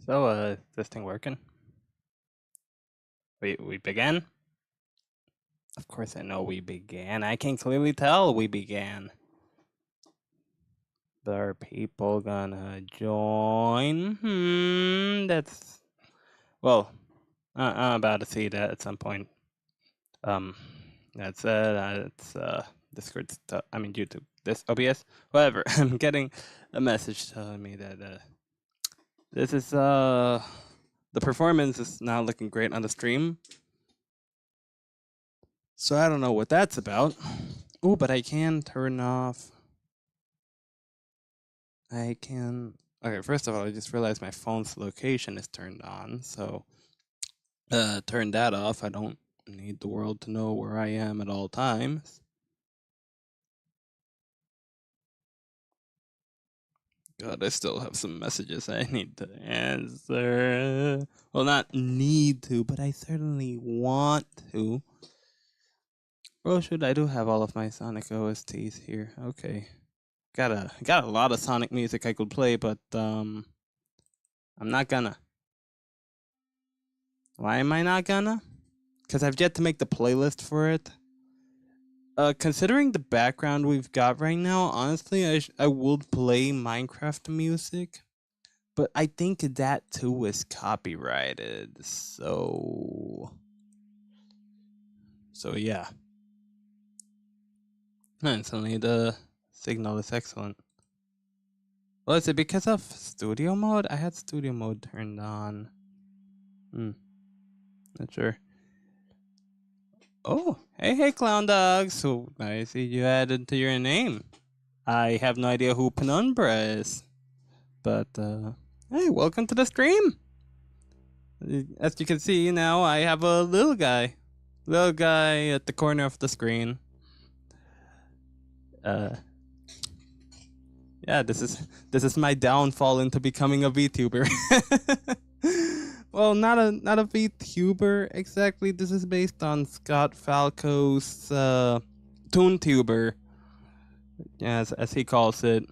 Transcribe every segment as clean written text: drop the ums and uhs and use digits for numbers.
So, is this thing working? We began? Of course I know we began. I can clearly tell we began. But are people gonna join? That's... Well, I'm about to see that at some point. That's it's Discord stuff. I mean YouTube. This OBS. Whatever. I'm getting a message telling me that this is the performance is not looking great on the stream. So I don't know what that's about. Oh, but I can turn off. I can. Okay, first of all, I just realized my phone's location is turned on. So turn that off. I don't need the world to know where I am at all times. God, I still have some messages I need to answer. Well, not need to, but I certainly want to. Oh, shoot, I do have all of my Sonic OSTs here. Okay. Got a lot of Sonic music I could play, but I'm not gonna. Why am I not gonna? Because I've yet to make the playlist for it. Considering the background we've got right now, honestly, I would play Minecraft music, but I think that too is copyrighted. So yeah. And suddenly the signal is excellent. Well, is it because of studio mode? I had studio mode turned on. Not sure. Oh, hey, clown dog. So I see you added to your name. I have no idea who Penumbra is, but hey, welcome to the stream. As you can see now, I have a little guy at the corner of the screen. Yeah, this is my downfall into becoming a VTuber. Well, not a VTuber exactly. This is based on Scott Falco's ToonTuber, as he calls it.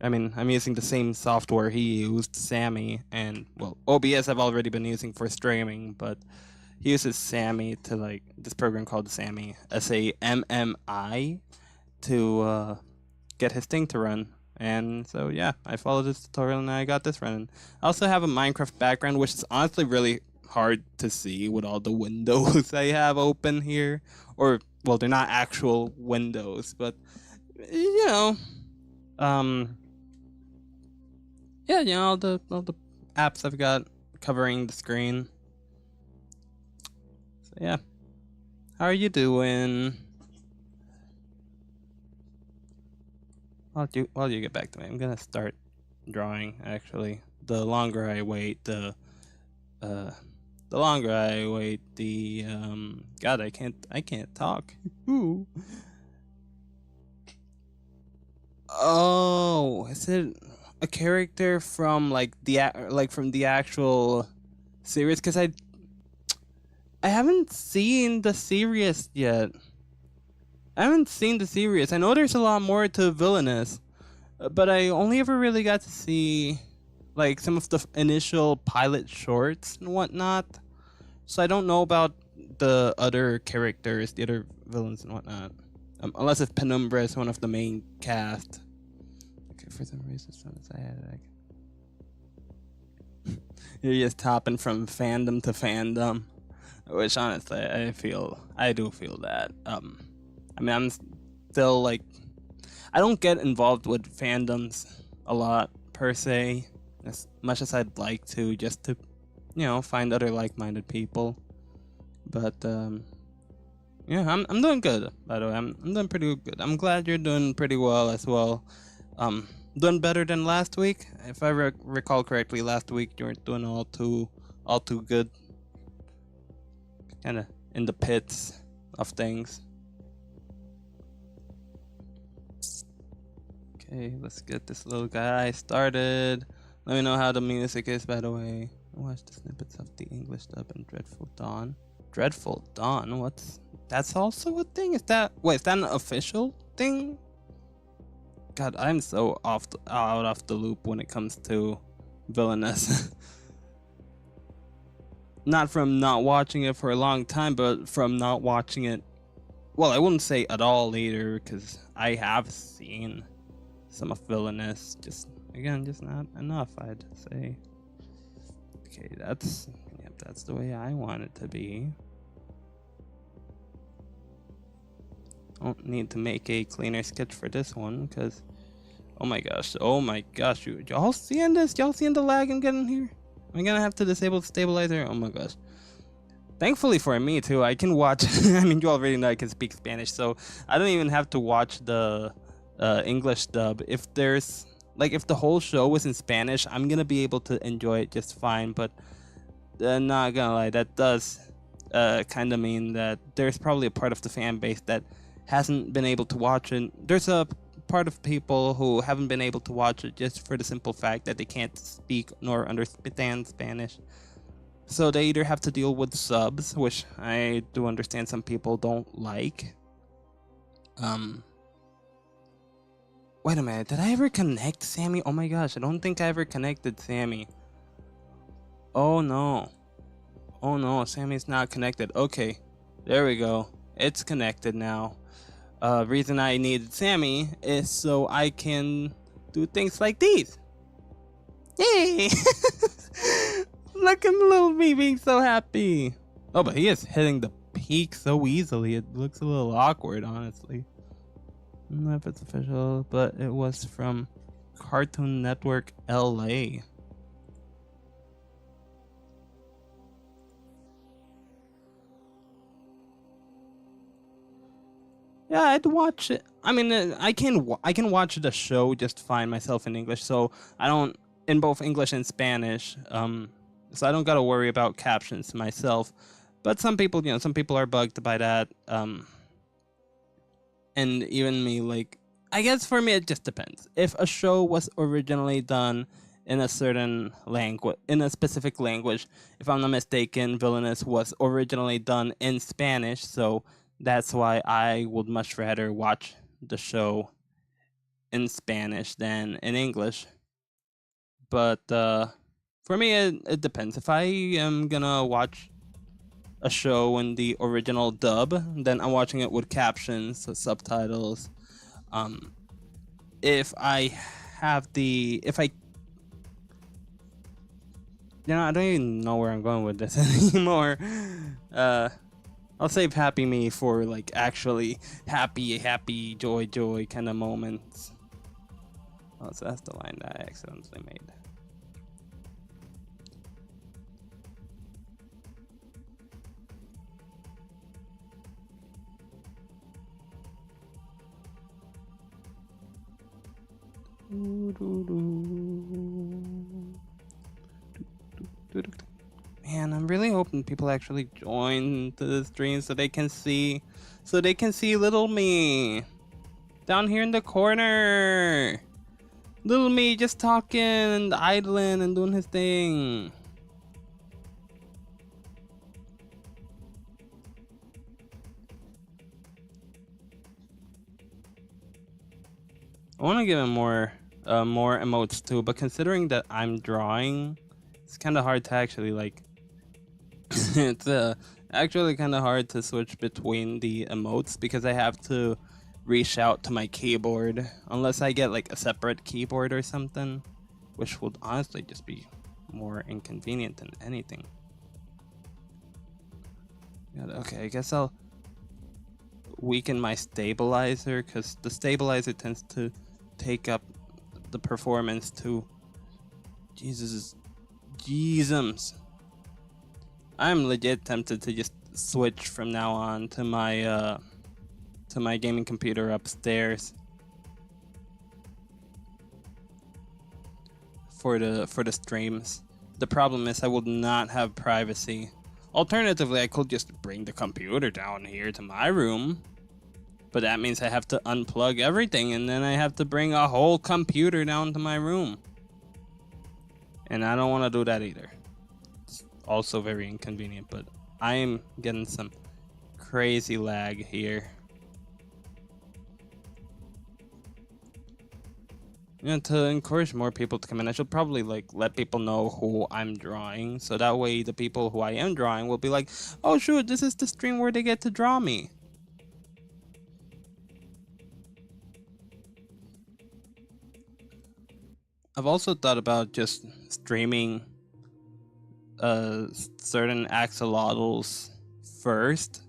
I mean, I'm using the same software he used, Sammy, and well, OBS I've already been using for streaming, but he uses Sammy to like this program called Sammy, SAMMI, to get his thing to run. And so yeah, I followed this tutorial and I got this running. I also have a Minecraft background, which is honestly really hard to see with all the windows I have open here. Or well, they're not actual windows, but you know, yeah, you know, all the apps I've got covering the screen. So yeah, how are you doing? While you get back to me, I'm gonna start drawing. Actually, the longer I wait, the God, I can't talk. Ooh. Oh, is it a character from like from the actual series? Because I haven't seen the series yet. I haven't seen the series. I know there's a lot more to Villainous, but I only ever really got to see like some of the initial pilot shorts and whatnot. So I don't know about the other characters, the other villains and whatnot. Unless if Penumbra is one of the main cast. Okay, for some reason, I had like you're just hopping from fandom to fandom, which honestly I do feel that. I mean, I'm still like, I don't get involved with fandoms a lot per se, as much as I'd like to, just to, you know, find other like-minded people. But yeah, I'm doing good. By the way, I'm doing pretty good. I'm glad you're doing pretty well as well. Doing better than last week. If I recall correctly, last week you weren't doing all too good. Kind of in the pits of things. Okay, let's get this little guy started. Let me know how the music is, by the way. Watch the snippets of the English dub and Dreadful Dawn. Dreadful Dawn? That's also a thing? Is that an official thing? God, I'm so out of the loop when it comes to Villainous. not from not watching it for a long time, but from not watching it. Well, I wouldn't say at all later, because I have seen some of Villainous. Just again, just not enough, I'd say. Okay, that's the way I want it to be. Don't need to make a cleaner sketch for this one, because oh my gosh, y'all seeing this? Y'all seeing the lag I'm getting here? Am I gonna have to disable the stabilizer? Oh my gosh. Thankfully for me too, I can watch. I mean, you already know I can speak Spanish, so I don't even have to watch the English dub. If there's if the whole show was in Spanish, I'm gonna be able to enjoy it just fine. But not gonna lie, that does kind of mean that there's probably a part of the fan base that hasn't been able to watch it. There's a part of people who haven't been able to watch it just for the simple fact that they can't speak nor understand Spanish. So they either have to deal with subs, which I do understand some people don't like. Wait a minute, did I ever connect Sammy? Oh my gosh, I don't think I ever connected Sammy. Oh no. Oh no, Sammy's not connected. Okay, there we go. It's connected now. Reason I needed Sammy is so I can do things like these. Yay! Look at little me being so happy. Oh, but he is hitting the peak so easily. It looks a little awkward, honestly. I don't know if it's official, but it was from Cartoon Network LA. Yeah, I'd watch it. I mean, I can watch the show just fine myself in English, so I don't in both English and Spanish. So I don't gotta worry about captions myself. But some people, some people are bugged by that. And even me, I guess for me it just depends. If a show was originally done in a certain language, in a specific language, if I'm not mistaken, Villainous was originally done in Spanish, so that's why I would much rather watch the show in Spanish than in English. But for me, it depends. If I am gonna watch a show in the original dub, then I'm watching it with captions, so subtitles. If I I don't even know where I'm going with this anymore. I'll save happy me for actually happy joy kind of moments. Oh, so that's the line that I accidentally made. Man, I'm really hoping people actually join the stream so they can see little me down here in the corner. Little me just talking and idling and doing his thing. I want to give him more emotes too, but considering that I'm drawing, it's kind of hard to actually it's actually kind of hard to switch between the emotes because I have to reach out to my keyboard unless I get a separate keyboard or something, which would honestly just be more inconvenient than anything. Okay, I guess I'll weaken my stabilizer because the stabilizer tends to take up the performance too. Jesus. I'm legit tempted to just switch from now on to my gaming computer upstairs for the streams. The problem is I would not have privacy. Alternatively, I could just bring the computer down here to my room, but that means I have to unplug everything and then I have to bring a whole computer down to my room. And I don't want to do that either. It's also very inconvenient, but I am getting some crazy lag here. to encourage more people to come in, I should probably like let people know who I'm drawing, so that way the people who I am drawing will be like, oh shoot, this is the stream where they get to draw me. I've also thought about just streaming certain axolotls first.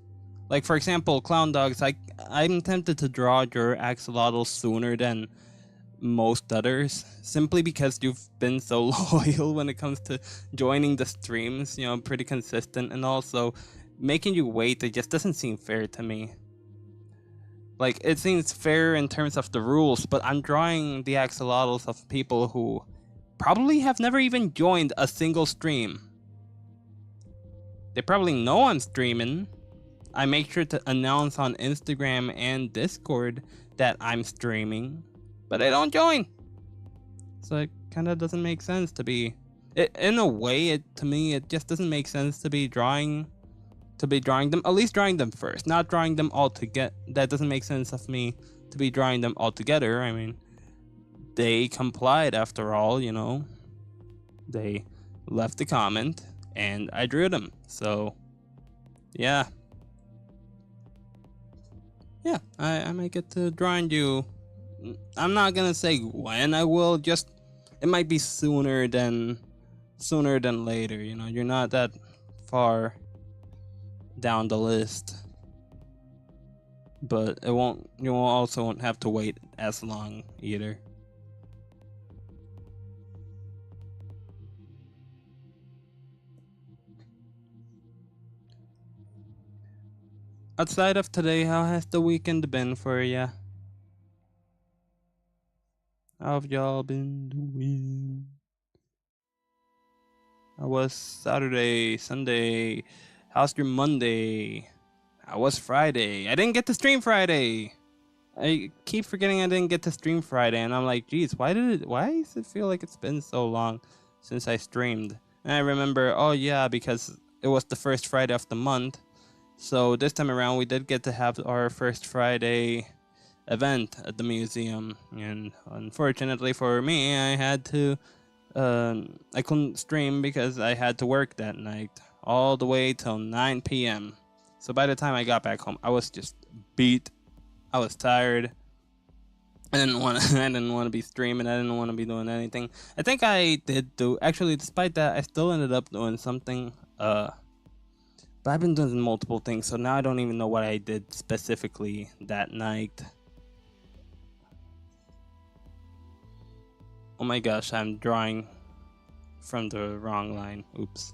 Like for example, clown dogs, I'm tempted to draw your axolotl sooner than most others, simply because you've been so loyal when it comes to joining the streams, you know, pretty consistent, and also making you wait, it just doesn't seem fair to me. Like, it seems fair in terms of the rules, but I'm drawing the axolotls of people who probably have never even joined a single stream. They probably know I'm streaming. I make sure to announce on Instagram and Discord that I'm streaming, but they don't join. So it kind of doesn't make sense to be... in a way, to me, it just doesn't make sense to be drawing them, at least drawing them first, not drawing them all together. That doesn't make sense of me to be drawing them all together. I mean, they complied after all, you know. They left a comment, and I drew them, so yeah. Yeah, I might get to drawing you. I'm not gonna say when I will, just it might be sooner than later, you know. You're not that far down the list, but you also won't have to wait as long either. Outside of today, how has the weekend been for ya? How have y'all been doing? How was Saturday, Sunday? How's your Monday? How was Friday? I didn't get to stream Friday. I keep forgetting I didn't get to stream Friday, and I'm like, geez, why does it feel like it's been so long since I streamed? And I remember, oh yeah, because it was the first Friday of the month. So this time around, we did get to have our first Friday event at the museum, and unfortunately for me, I had to, I couldn't stream because I had to work that night, all the way till 9 p.m. So by the time I got back home, I was just beat. I was tired. I didn't want to be streaming. I didn't want to be doing anything. I think I did do, actually, despite that, I still ended up doing something, but I've been doing multiple things, so now I don't even know what I did specifically that night. Oh my gosh, I'm drawing from the wrong line. Oops.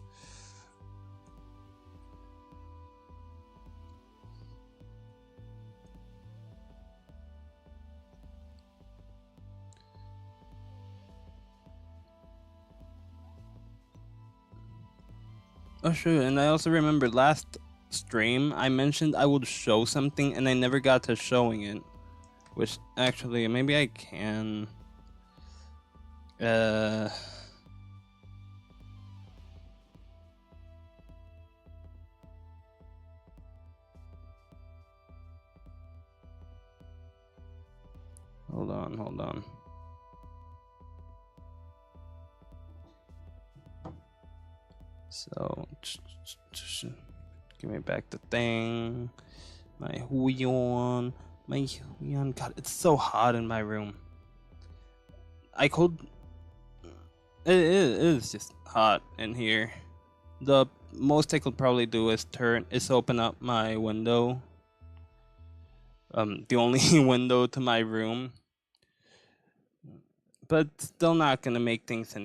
Oh shoot, and I also remember last stream I mentioned I would show something and I never got to showing it. Which actually maybe I can hold on. So, give me back the thing. My Huion. God, it's so hot in my room. It is just hot in here. The most I could probably do is open up my window. The only window to my room. But still not gonna make things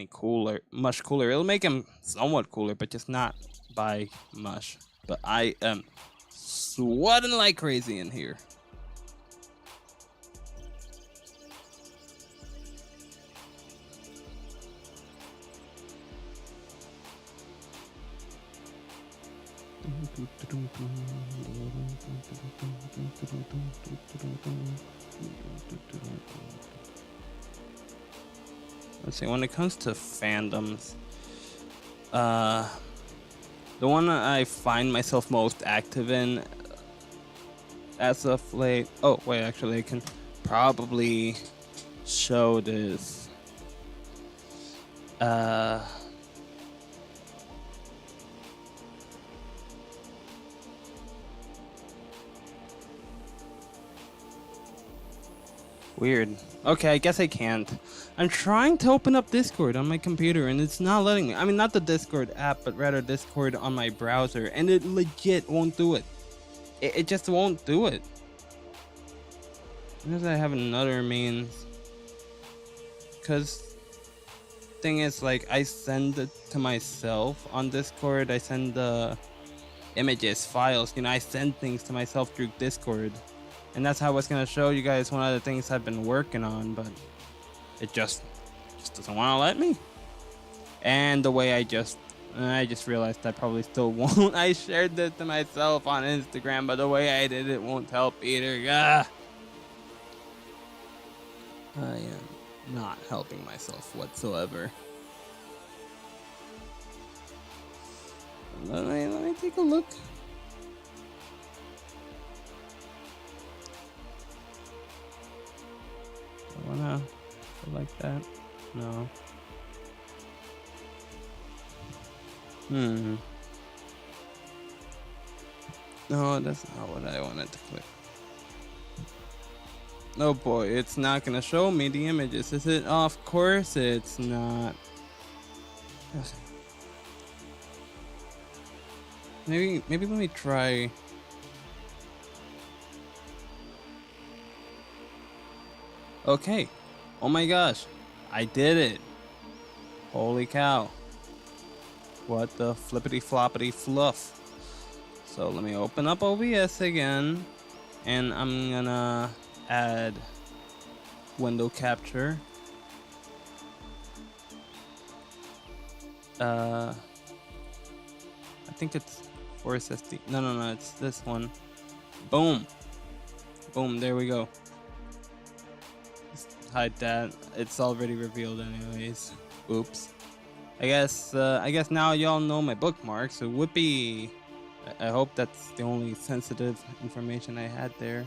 much cooler. It'll make them somewhat cooler, but just not by much. But I am sweating like crazy in here. Let's see, when it comes to fandoms, the one I find myself most active in as of late... Oh, wait, actually, I can probably show this. Weird. Okay, I guess I can't. I'm trying to open up Discord on my computer and it's not letting me. I mean, not the Discord app, but rather Discord on my browser, and it legit won't do it. It just won't do it. Unless I have another means. Because thing is, like, I send it to myself on Discord. I send the images, files, you know, I send things to myself through Discord. And that's how I was gonna show you guys one of the things I've been working on, but it just doesn't want to let me. And the way I just realized I probably still won't. I shared it to myself on Instagram, but the way I did it won't help either. I am not helping myself whatsoever. Let me take a look. I wanna go like that. No. No, that's not what I wanted to click. Oh boy, it's not gonna show me the images, is it? Oh, of course it's not. Ugh. Maybe let me try. Okay. Oh my gosh. I did it. Holy cow. What the flippity floppity fluff. So let me open up OBS again. And I'm gonna add window capture. I think it's Force SD. No, it's this one. Boom. Boom, there we go. Hide that. It's already revealed anyways. Oops. I guess now y'all know my bookmarks. So whoopee. I hope that's the only sensitive information I had there.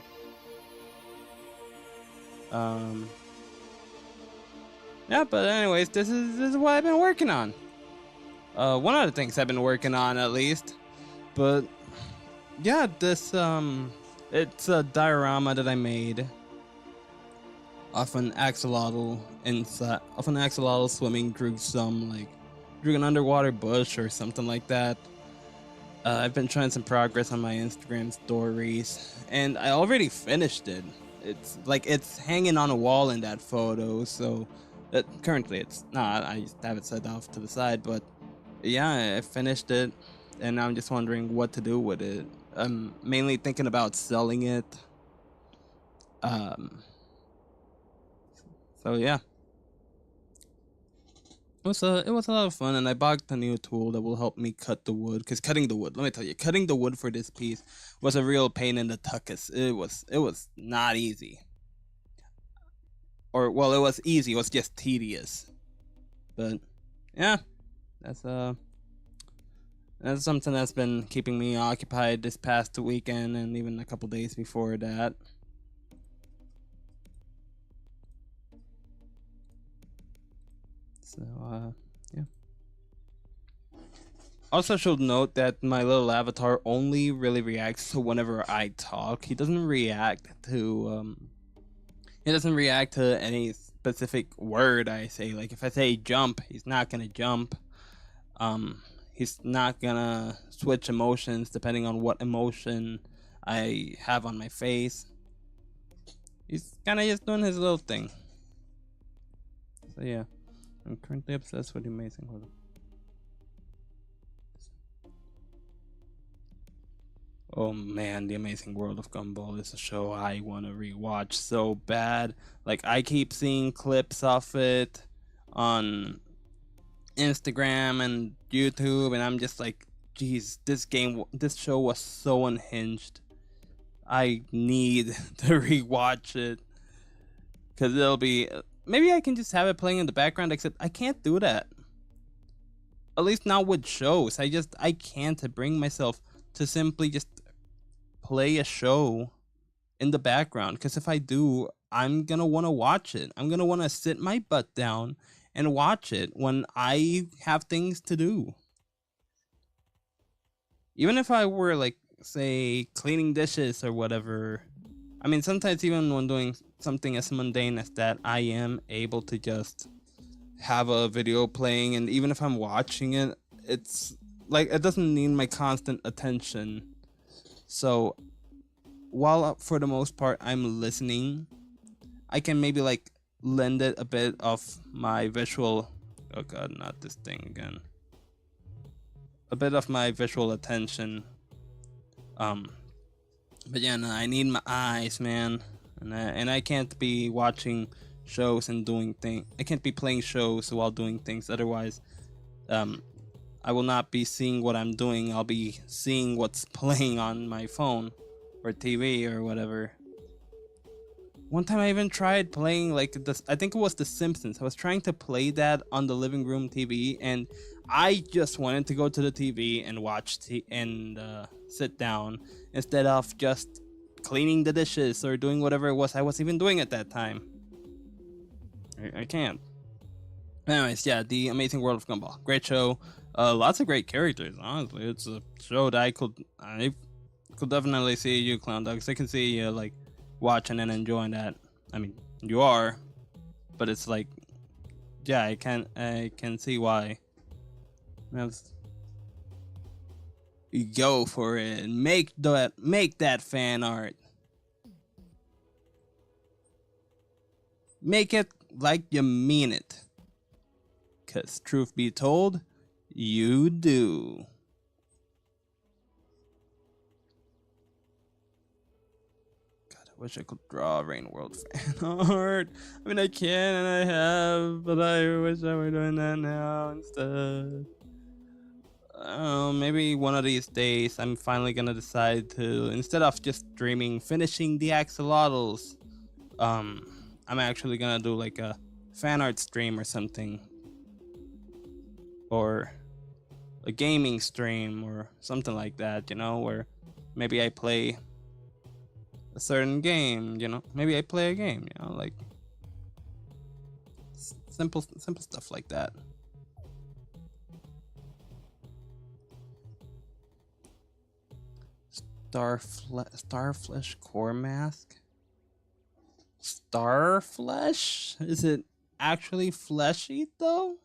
Yeah, but anyways, this is what I've been working on. One of the things I've been working on at least. But yeah, this it's a diorama that I made of an axolotl swimming through through an underwater bush or something like that. I've been trying some progress on my Instagram stories, and I already finished it. It's hanging on a wall in that photo, so currently it's not. I just have it set off to the side, but yeah, I finished it, and now I'm just wondering what to do with it. I'm mainly thinking about selling it. So yeah, it was a lot of fun, and I bought a new tool that will help me cut the wood. Because cutting the wood, let me tell you, cutting the wood for this piece was a real pain in the tuchus. It was not easy. Or well, it was easy. It was just tedious. But yeah, that's something that's been keeping me occupied this past weekend and even a couple days before that. So, yeah. Also should note that my little avatar only really reacts to whenever I talk. He doesn't react to any specific word I say. Like if I say jump, he's not gonna jump. He's not gonna switch emotions depending on what emotion I have on my face. He's kinda just doing his little thing. So yeah. I'm currently obsessed with the amazing world. Oh man, the Amazing World of Gumball is a show I want to rewatch so bad. Like I keep seeing clips of it on Instagram and YouTube, and I'm just like, geez, this show was so unhinged. I need to rewatch it because it'll be. Maybe I can just have it playing in the background, except I can't do that. At least not with shows. I can't bring myself to simply just play a show in the background. Because if I do, I'm gonna want to watch it. I'm gonna want to sit my butt down and watch it when I have things to do. Even if I were like, say, cleaning dishes or whatever. I mean, sometimes even when doing something as mundane as that, I am able to just have a video playing, and even if I'm watching it, it's like it doesn't need my constant attention. So while for the most part I'm listening, I can maybe like lend it a bit of my visual, oh god, not this thing again, a bit of my visual attention. But yeah, no, I need my eyes, man, and I can't be watching shows and doing things. I can't be playing shows while doing things. Otherwise, I will not be seeing what I'm doing. I'll be seeing what's playing on my phone or TV or whatever. One time I even tried playing like this. I think it was The Simpsons. I was trying to play that on the living room TV, and I just wanted to go to the TV and watch and sit down instead of just cleaning the dishes or doing whatever it was I was even doing at that time. I can't. Anyways, yeah, The Amazing World of Gumball, great show. Lots of great characters. Honestly, it's a show that I could definitely see you, Clown Dogs. I can see you like watching and enjoying that. I mean, you are, but it's like, yeah, I can see why. Go for it. Make that fan art. Make it like you mean it. 'Cause truth be told, you do. God, I wish I could draw Rain World fan art. I mean, I can and I have, but I wish I were doing that now instead. Maybe one of these days I'm finally gonna decide to, instead of just dreaming finishing the axolotls, I'm actually gonna do like a fan art stream or something, or a gaming stream or something like that, you know, where maybe I play a certain game, you know, maybe I play a game, you know, like simple stuff like that. Starflesh core mask. Starflesh? Is it actually fleshy though?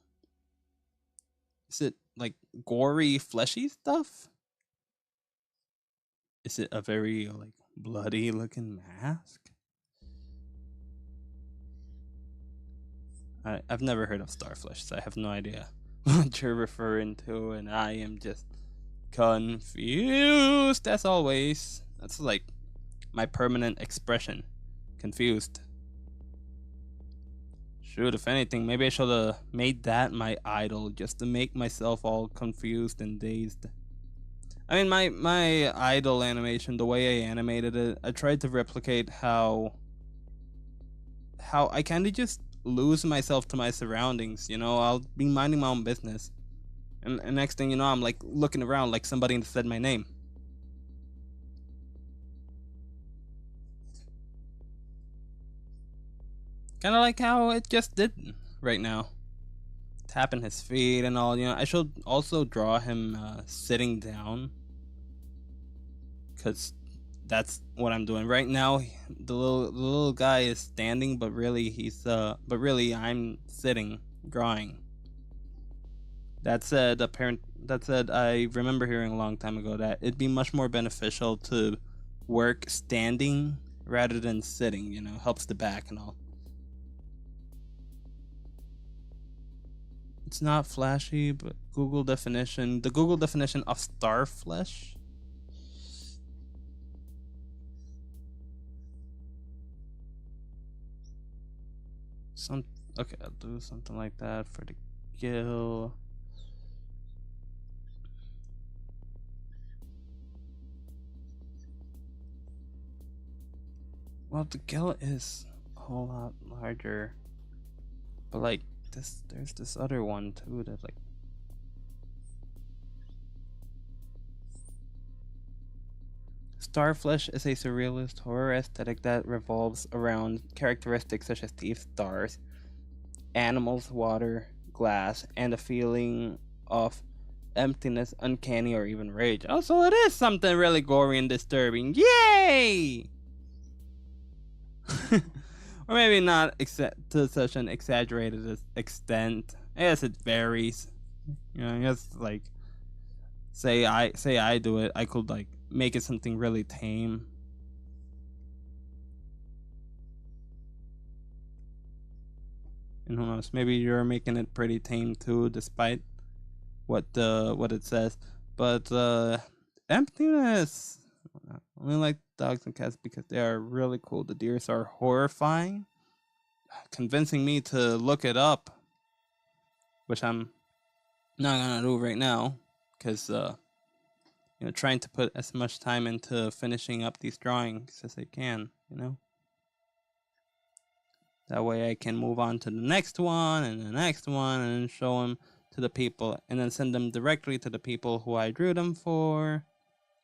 Is it like gory, fleshy stuff? Is it a very like bloody looking mask? I've never heard of Starflesh, so I have no idea what you're referring to, and I am just confused as always. That's like my permanent expression. Confused. Shoot, if anything, maybe I should have made that my idol just to make myself all confused and dazed. I mean, my idol animation, the way I animated it, I tried to replicate how I kind of just lose myself to my surroundings, you know. I'll be minding my own business, and next thing you know, I'm like looking around like somebody said my name. Kind of like how it just did right now. Tapping his feet and all, you know. I should also draw him sitting down, because that's what I'm doing right now. The little guy is standing, but really I'm sitting drawing. That said, I remember hearing a long time ago that it'd be much more beneficial to work standing rather than sitting, you know, helps the back and all. It's not flashy, but the Google definition of starflesh. Okay, I'll do something like that for the gill. Well, the gill is a whole lot larger, but like there's this other one too that like. Starflesh is a surrealist horror aesthetic that revolves around characteristics such as teeth, stars, animals, water, glass, and a feeling of emptiness, uncanny, or even rage. Oh, so it is something really gory and disturbing. Yay! Or maybe not to such an exaggerated extent. I guess it varies. You know, I guess like say I do it, I could like make it something really tame. And who knows, maybe you're making it pretty tame too, despite what it says. But emptiness. I only like dogs and cats because they are really cool. The deers are horrifying, convincing me to look it up, which I'm not gonna do right now, because trying to put as much time into finishing up these drawings as I can. That way I can move on to the next one and the next one and show them to the people and then send them directly to the people who I drew them for.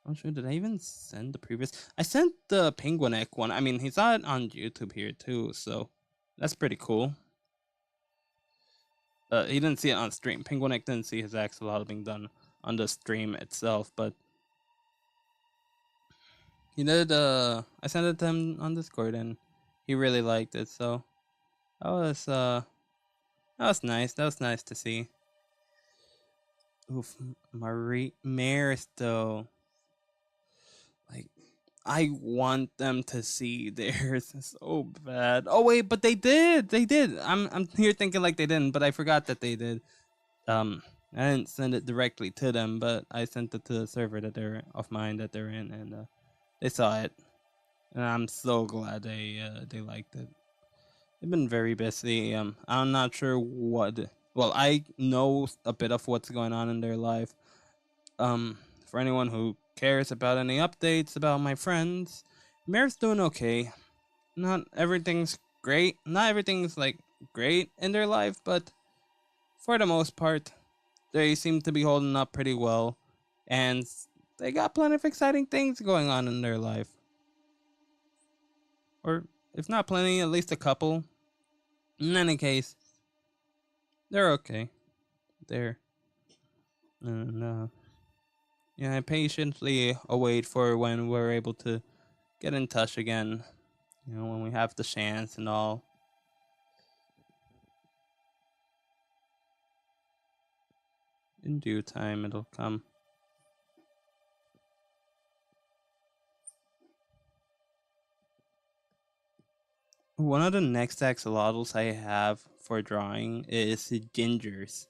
Oh shoot, did I even send the previous? I sent the penguin egg one. I mean, he saw it on YouTube here too, so that's pretty cool. He didn't see it on stream. Penguin egg didn't see his axolotl being done on the stream itself, but he did. I sent it to him on Discord and he really liked it, so that was nice. That was nice to see. Oof, Maris though. Like, I want them to see theirs so bad. Oh wait, but they did. They did. I'm here thinking like they didn't, but I forgot that they did. I didn't send it directly to them, but I sent it to the server that they're of mine that they're in, and they saw it, and I'm so glad they liked it. They've been very busy. I'm not sure what. Well, I know a bit of what's going on in their life. For anyone who cares about any updates about my friends, Mare's doing okay. Not everything's great. Not everything's like great in their life, but for the most part, they seem to be holding up pretty well, and they got plenty of exciting things going on in their life. Or if not plenty, at least a couple. In any case, they're okay. And I patiently await for when we're able to get in touch again. When we have the chance and all. In due time, it'll come. One of the next axolotls I have for drawing is gingers.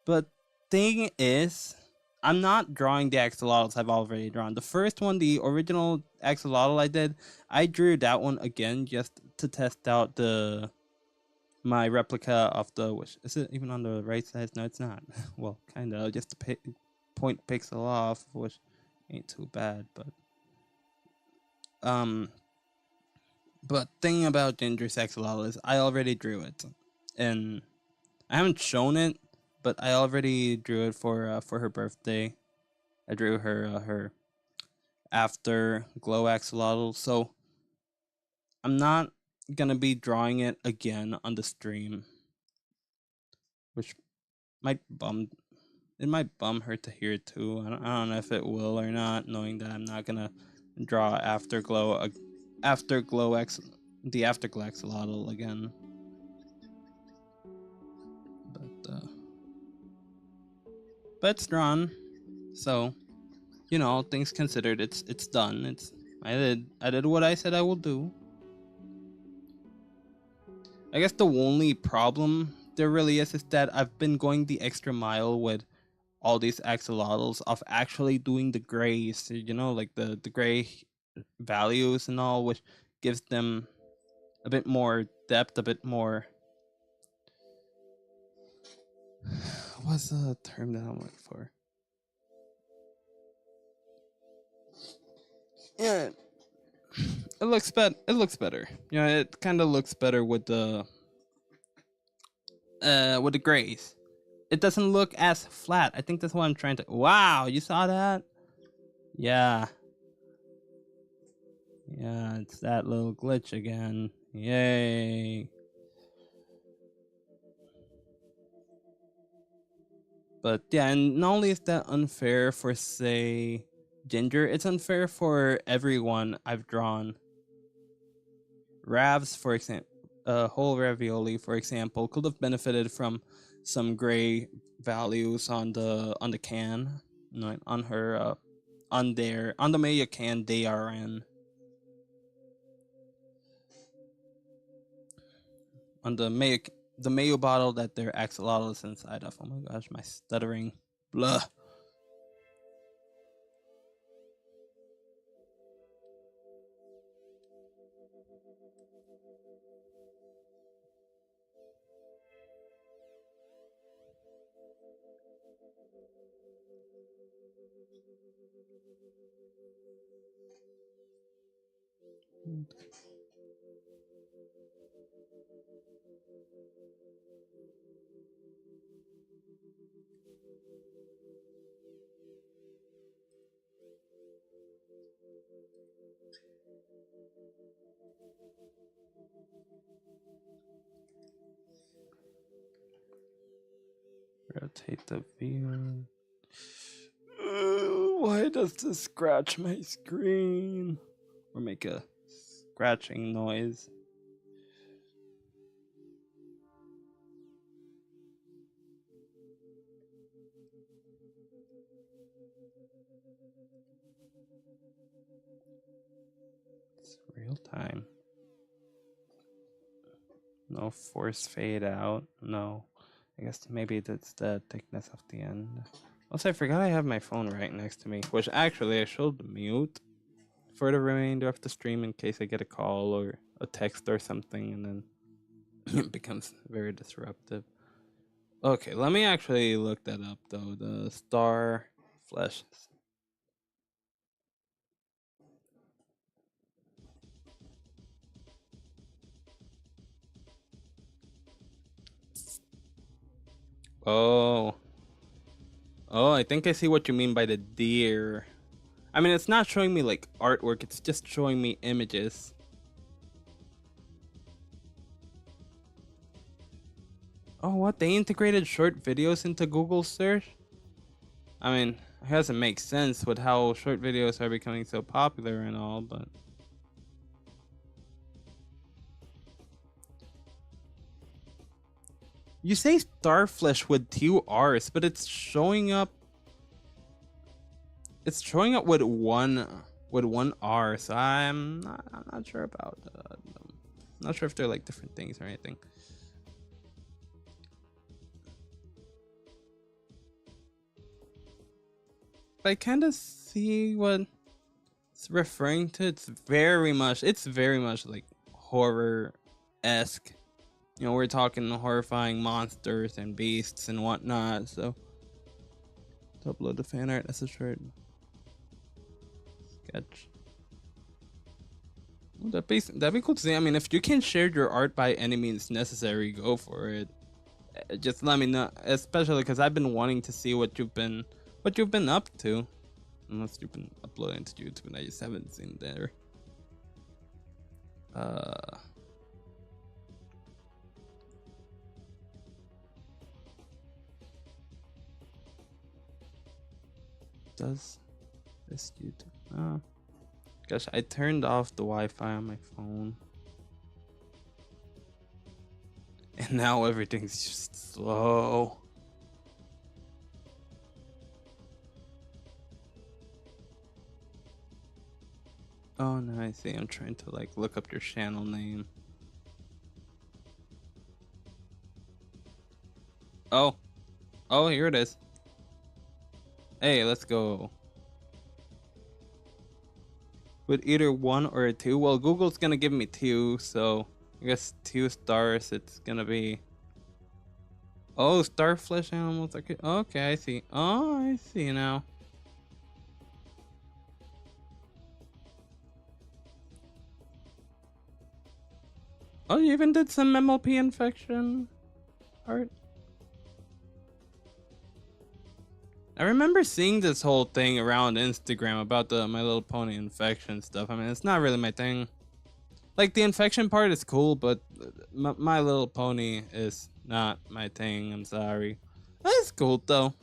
But thing is, I'm not drawing the axolotls I've already drawn. The first one, the original axolotl I drew that one again just to test out my replica of the, which is it even on the right side? No, it's not. Well, kind of, just to point pixel off, which ain't too bad, but thing about Ginger's axolotl is I already drew it, and I haven't shown it, but I already drew it for her birthday. I drew her afterglow axolotl, so I'm not gonna be drawing it again on the stream, which might bum her to hear too. I don't know if it will or not, knowing that I'm not gonna draw the afterglow axolotl again. But it's drawn, so things considered, it's done. I did what I said I will do. I guess the only problem there really is that I've been going the extra mile with all these axolotls of actually doing the grays, like the gray values and all, which gives them a bit more depth, a bit more. What's the term that I'm looking for? Yeah, it looks better. It kind of looks better with the grays. It doesn't look as flat. I think that's what I'm trying to. Wow, you saw that? Yeah. Yeah, it's that little glitch again. Yay. But yeah, and not only is that unfair for, say, Ginger, it's unfair for everyone I've drawn. Ravs, for example, whole ravioli, for example, could have benefited from some gray values on the can, on her, on the Maya can they are in. On the mayo bottle that their axolotl is inside of. Oh my gosh, my stuttering. Blah. Rotate the view. Why does this scratch my screen? Or make a scratching noise? It's real time. No force fade out. No. I guess maybe that's the thickness of the end. Also, I forgot I have my phone right next to me, which actually I should mute for the remainder of the stream in case I get a call or a text or something, and then it becomes very disruptive. Okay, let me actually look that up though. The star flesh. Oh. Oh, I think I see what you mean by the deer. I mean, it's not showing me like artwork, it's just showing me images. Oh, what? They integrated short videos into Google search? I mean, it doesn't make sense with how short videos are becoming so popular and all, but... You say starflesh with 2 R's, but it's showing up... It's showing up with one R, so I'm not sure about... not sure if they're like different things or anything. I kind of see what it's referring to. It's very much like horror-esque. You know, we're talking horrifying monsters and beasts and whatnot. So, to upload the fan art as a short sketch. Well, that'd be cool to see. I mean, if you can share your art by any means necessary, go for it. Just let me know, especially because I've been wanting to see what you've been up to. Unless you've been uploading to YouTube and I just haven't seen there. Does this YouTube? Gosh, I turned off the Wi-Fi on my phone. And now everything's just slow. Oh, no, I see. I'm trying to like look up your channel name. Oh, here it is. Hey, let's go. With either 1 or a 2. Well, Google's gonna give me 2, so I guess 2 stars. It's gonna be. Oh, starflesh animals. Okay, I see. Oh, I see now. Oh, you even did some MLP infection art. I remember seeing this whole thing around Instagram about the My Little Pony infection stuff. I mean, it's not really my thing. Like, the infection part is cool, but My Little Pony is not my thing. I'm sorry. It's cool though.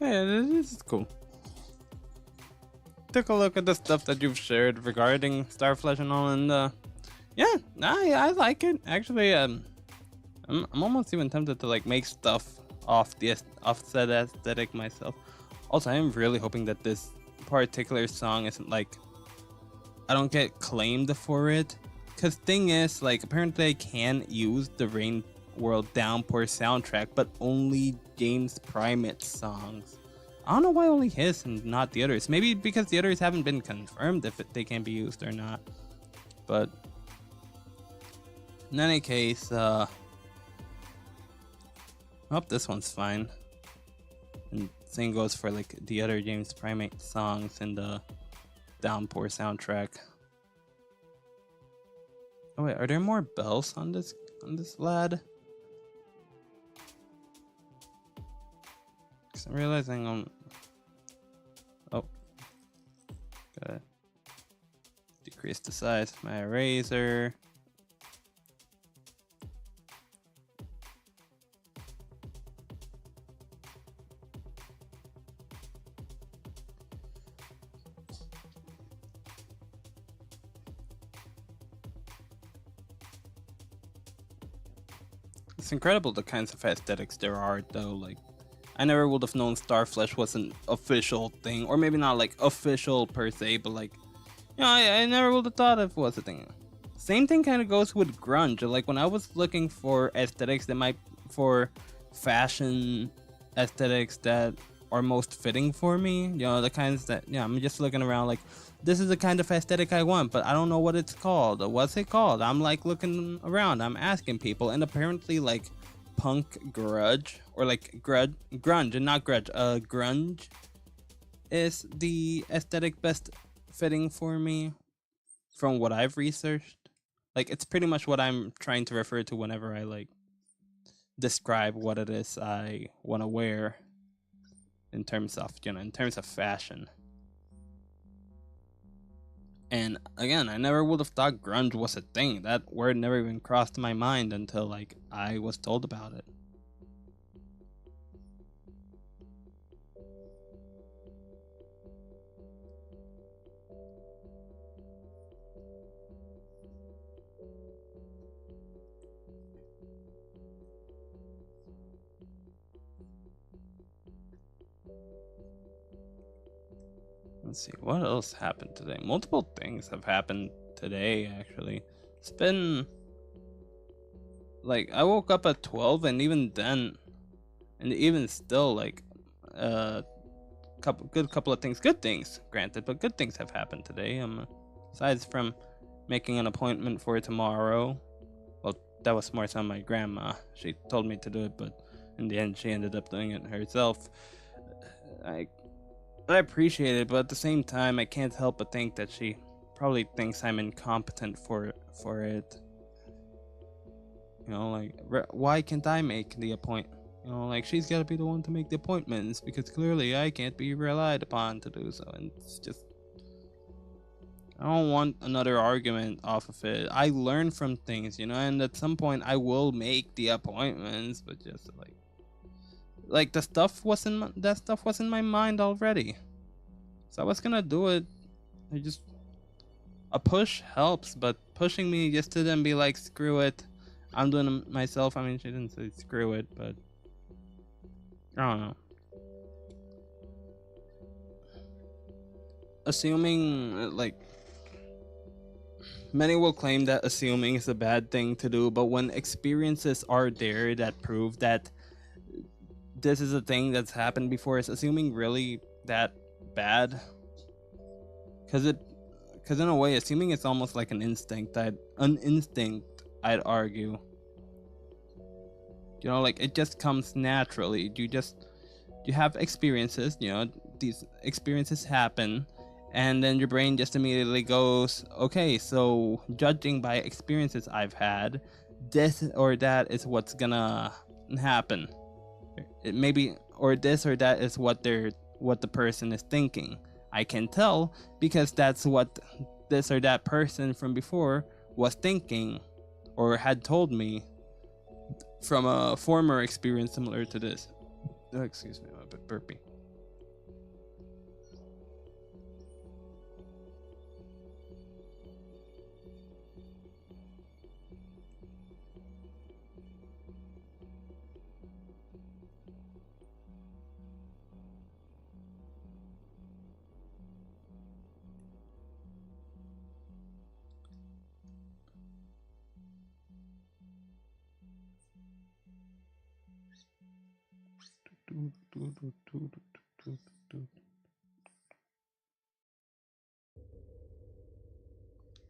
Yeah, this is cool. Took a look at the stuff that you've shared regarding Starflesh and all, and yeah, I like it. Actually, I'm almost even tempted to like make stuff off the offset aesthetic myself. Also, I am really hoping that this particular song isn't like I don't get claimed for it. Cause thing is, like, apparently I can use the Rain World Downpour soundtrack, but only James Primate's songs. I don't know why only his and not the others. Maybe because the others haven't been confirmed if they can be used or not. But in any case, oh, this one's fine. And same goes for like the other James Primate songs in the Downpour soundtrack. Oh wait, are there more bells on this lad? Cause I'm realizing oh, gotta decrease the size of my eraser. It's incredible the kinds of aesthetics there are, though. Like, I never would have known Starflesh was an official thing, or maybe not like official per se, but like, you know, I never would have thought it was a thing. Same thing kind of goes with grunge. Like, when I was looking for aesthetics that might, for fashion aesthetics that are most fitting for me, you know, the kinds that, yeah, I'm just looking around like, this is the kind of aesthetic I want, but I don't know what it's called. What's it called? I'm like looking around, I'm asking people, and apparently like punk grudge, or like grunge and not grudge, grunge is the aesthetic best fitting for me from what I've researched. Like, it's pretty much what I'm trying to refer to whenever I like describe what it is I want to wear in terms of, you know, in terms of fashion. And again, I never would have thought grunge was a thing. That word never even crossed my mind until like I was told about it. Let's see, what else happened today? Multiple things have happened today, actually. It's been like, I woke up at 12, and even then, and even still, like, couple of things, good things, granted, but good things have happened today. Aside from making an appointment for tomorrow. Well, that was more so my grandma. She told me to do it, but in the end, she ended up doing it herself. I appreciate it, but at the same time, I can't help but think that she probably thinks I'm incompetent for it. You know, like, why can't I make the appointment? You know, like, she's got to be the one to make the appointments, because clearly I can't be relied upon to do so. And it's just, I don't want another argument off of it. I learn from things, you know, and at some point I will make the appointments, but just like the stuff was in that stuff was in my mind already, so I was gonna do it. A push helps, but pushing me just to then be like, screw it, I'm doing it myself. I mean, she didn't say screw it, but I don't know. Assuming, like, many will claim that assuming is a bad thing to do, but when experiences are there that prove that this is a thing that's happened before is assuming really that bad, because in a way assuming it's almost like an instinct. I'd argue, you know, like it just comes naturally. You have experiences, you know, these experiences happen, and then your brain just immediately goes, okay, so judging by experiences I've had, this or that is what's gonna happen. It maybe, or this or that is what the person is thinking. I can tell because that's what this or that person from before was thinking or had told me from a former experience similar to this. Oh, excuse me, I'm a bit burpy.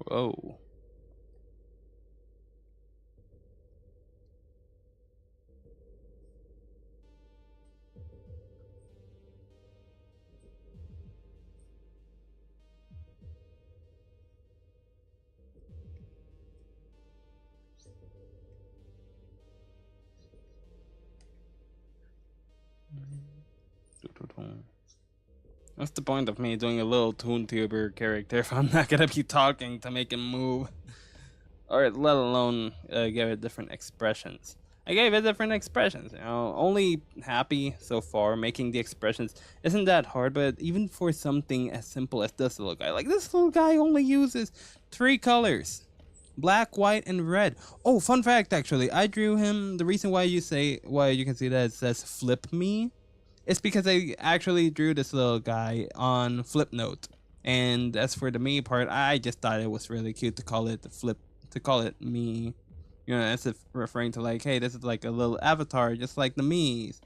Whoa. What's the point of me doing a little ToonTuber character if I'm not gonna be talking to make him move? Or let alone give it different expressions. I gave it different expressions, you know, only happy so far. Making the expressions isn't that hard, but even for something as simple as this little guy, like this little guy only uses 3 colors. Black, white, and red. Oh, fun fact actually, I drew him. The reason why you can see that it says flip me, it's because I actually drew this little guy on Flipnote. And as for the me part, I just thought it was really cute to call it me. You know, as if referring to like, hey, this is like a little avatar, just like the me's,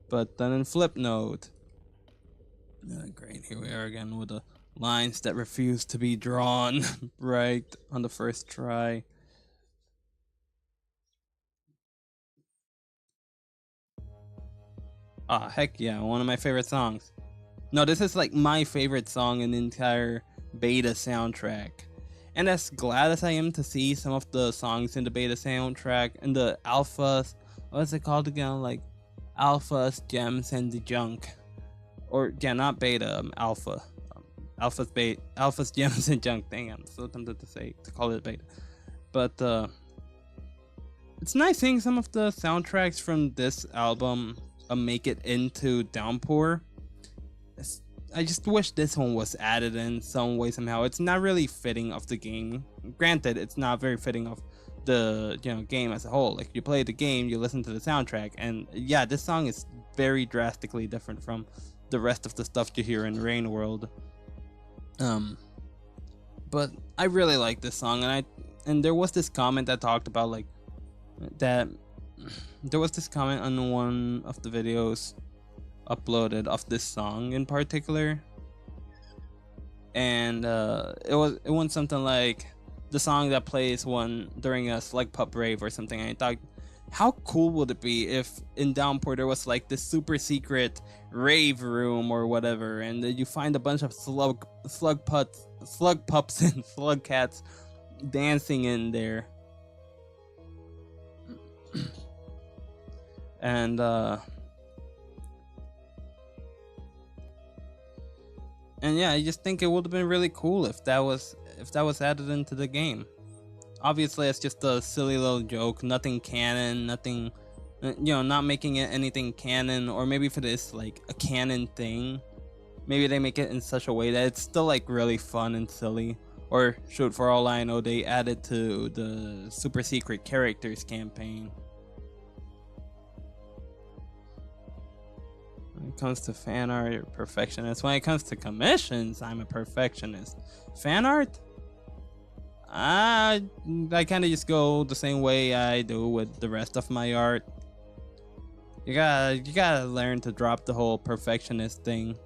but done in Flipnote. Great, here we are again with the lines that refuse to be drawn right on the first try. Ah, heck yeah, one of my favorite songs. No, this is like my favorite song in the entire beta soundtrack. And as glad as I am to see some of the songs in the beta soundtrack and the alphas, what's it called again? Like alphas, gems, and the junk. Or yeah, not beta, alpha. Alphas, gems, and junk. Dang, I'm so tempted to call it beta. But it's nice seeing some of the soundtracks from this album make it into Downpour. I just wish this one was added in some way somehow. It's not really fitting of the game. Granted, it's not very fitting of the game as a whole. Like you play the game, you listen to the soundtrack, and yeah, this song is very drastically different from the rest of the stuff you hear in Rain World. But I really like this song, and there was this comment that talked about like that. There was this comment on one of the videos uploaded of this song in particular, and it went something like the song that plays during a Slug Pup rave or something. And I thought, how cool would it be if in Downpour there was like this super secret rave room or whatever, and you find a bunch of slug pups and slug cats dancing in there. And yeah, I just think it would have been really cool if that was added into the game. Obviously, it's just a silly little joke, nothing canon, nothing, not making it anything canon. Or maybe if it is like a canon thing, maybe they make it in such a way that it's still like really fun and silly. Or shoot, for all I know, they added to the super secret characters campaign. When it comes to fan art, you're a perfectionist. When it comes to commissions, I'm a perfectionist. Fan art? I kind of just go the same way I do with the rest of my art. You gotta learn to drop the whole perfectionist thing.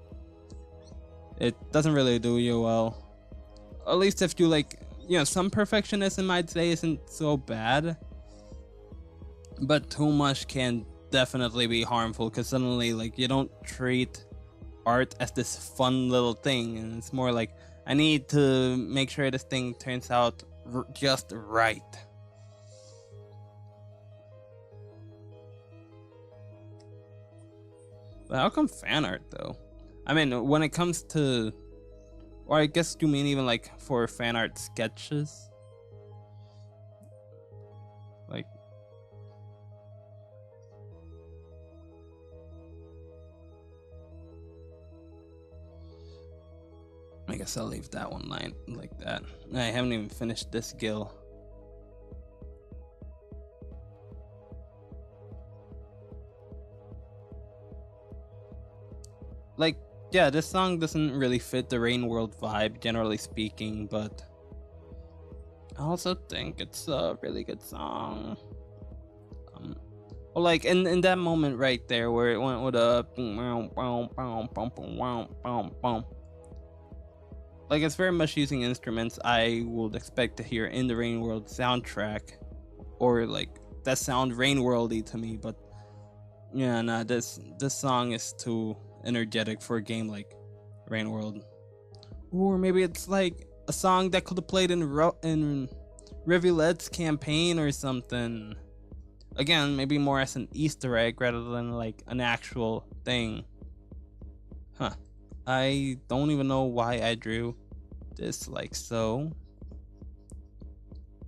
It doesn't really do you well. At least if you like, some perfectionism I'd say isn't so bad, but too much can definitely be harmful because suddenly like you don't treat art as this fun little thing, and it's more like I need to make sure this thing turns out just right. But how come fan art though? I mean, when it comes to, or I guess you mean even like for fan art sketches? Like, I guess I'll leave that one line like that. I haven't even finished this gill. Like, yeah, this song doesn't really fit the Rain World vibe, generally speaking, but I also think it's a really good song. Well, like in that moment right there where it went with a like it's very much using instruments I would expect to hear in the Rain World soundtrack, or like that sound Rain Worldy to me. But yeah, nah, this song is too energetic for a game like Rain World. Or maybe it's like a song that could have played in Rivulet's campaign or something. Again, maybe more as an Easter egg rather than like an actual thing. Huh. I don't even know why I drew this like so.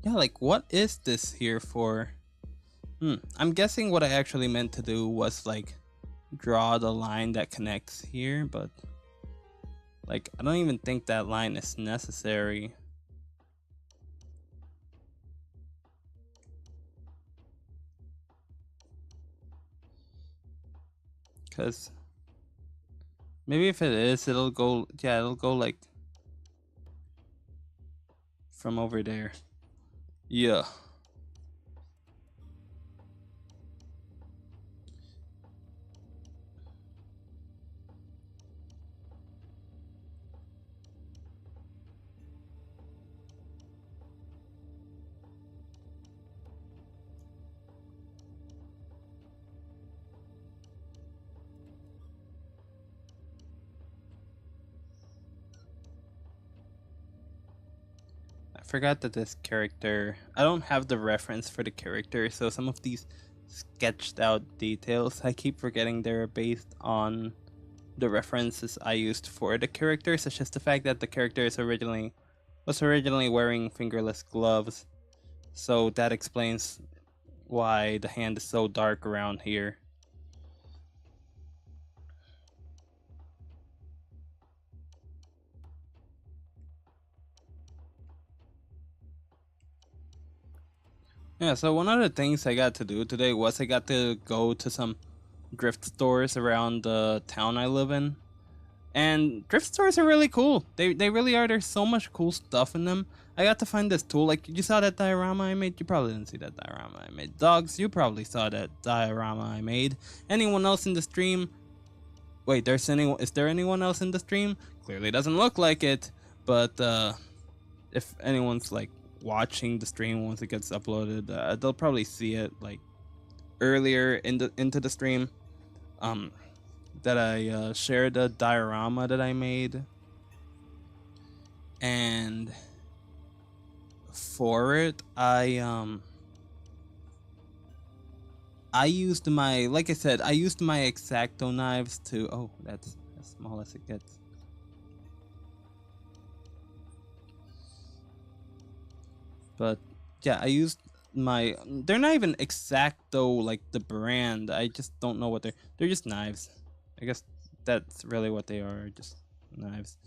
Yeah, like what is this here for? I'm guessing what I actually meant to do was like draw the line that connects here, but like I don't even think that line is necessary. Cause maybe if it is, it'll go like from over there. Yeah. I forgot that this character, I don't have the reference for the character, so some of these sketched out details, I keep forgetting they're based on the references I used for the character, such as the fact that the character was originally wearing fingerless gloves, so that explains why the hand is so dark around here. Yeah, so one of the things I got to do today was I got to go to some thrift stores around the town I live in. And thrift stores are really cool. They really are. There's so much cool stuff in them. I got to find this tool. Like, you saw that diorama I made? You probably didn't see that diorama I made. Dogs, you probably saw that diorama I made. Anyone else in the stream? Wait, is there anyone else in the stream? Clearly doesn't look like it. But if anyone's like watching the stream once it gets uploaded, they'll probably see it like earlier into the stream. That I shared a diorama that I made, and for it I used my, like I said, I used my X-Acto knives to, oh, that's as small as it gets. But yeah, I used they're not even X-Acto like the brand. I just don't know what they're just knives. I guess that's really what they are, just knives.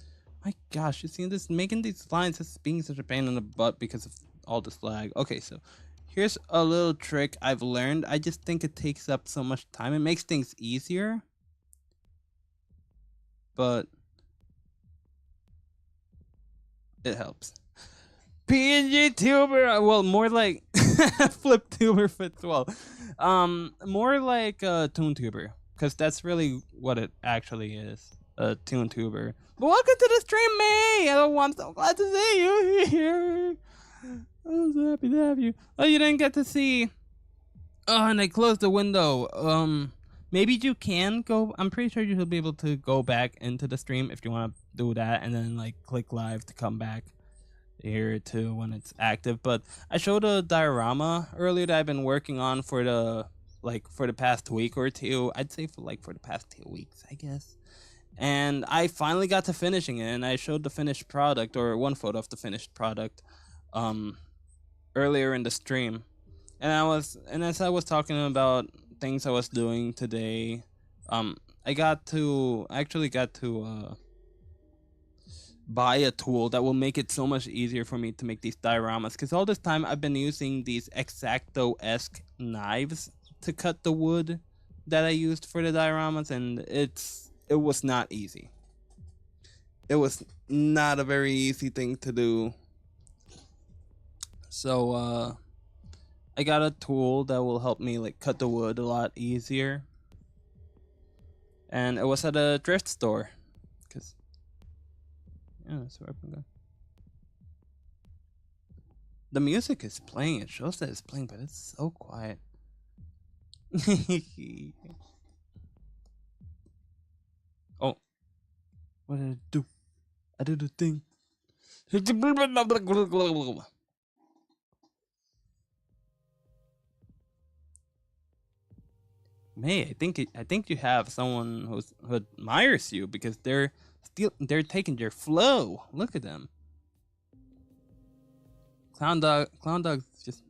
My gosh, you see this, making these lines is being such a pain in the butt because of all this lag. Okay, so here's a little trick I've learned. I just think it takes up so much time. It makes things easier, but it helps. PNG tuber. Well, more like flip tuber fits well. More like a toon tuber, because that's really what it actually is. A toon tuber. But welcome to the stream, May. Oh, I'm so glad to see you here. I'm so happy to have you. Oh, you didn't get to see. Oh, and I closed the window. Maybe you can go. I'm pretty sure you'll be able to go back into the stream if you want to do that, and then like click live to come back here too when it's active. But I showed a diorama earlier that I've been working on for the past week or two. I'd say for the past 2 weeks, I guess. And I finally got to finishing it, and I showed the finished product, or one photo of the finished product, earlier in the stream. And as I was talking about things I was doing today, I actually got to buy a tool that will make it so much easier for me to make these dioramas. Because all this time I've been using these X-Acto-esque knives to cut the wood that I used for the dioramas, and it was not easy. It was not a very easy thing to do. So I got a tool that will help me like cut the wood a lot easier. And it was at a thrift store. Cause yeah, that's where I'm going. The music is playing, it shows that it's playing, but it's so quiet. Oh. What did I do? I did the thing. May, I think you have someone who admires you, because they're taking your flow. Look at them. Clown Dog's just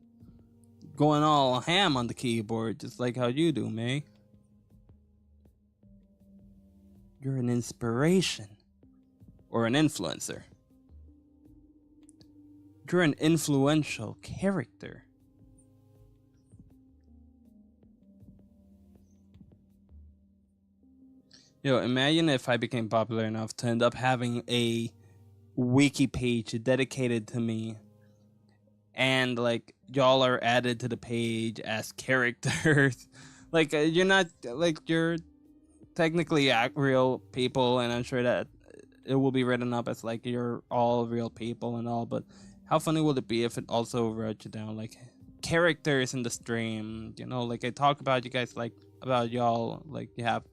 going all ham on the keyboard, just like how you do, May. You're an inspiration. Or an influencer. You're an influential character. Yo, imagine if I became popular enough to end up having a wiki page dedicated to me, and like y'all are added to the page as characters. Like you're not, like, you're technically real people, and I'm sure that it will be written up as like you're all real people and all, but how funny would it be if it also wrote you down like characters in the stream, you know, like I talk about you guys, like about y'all, like you have,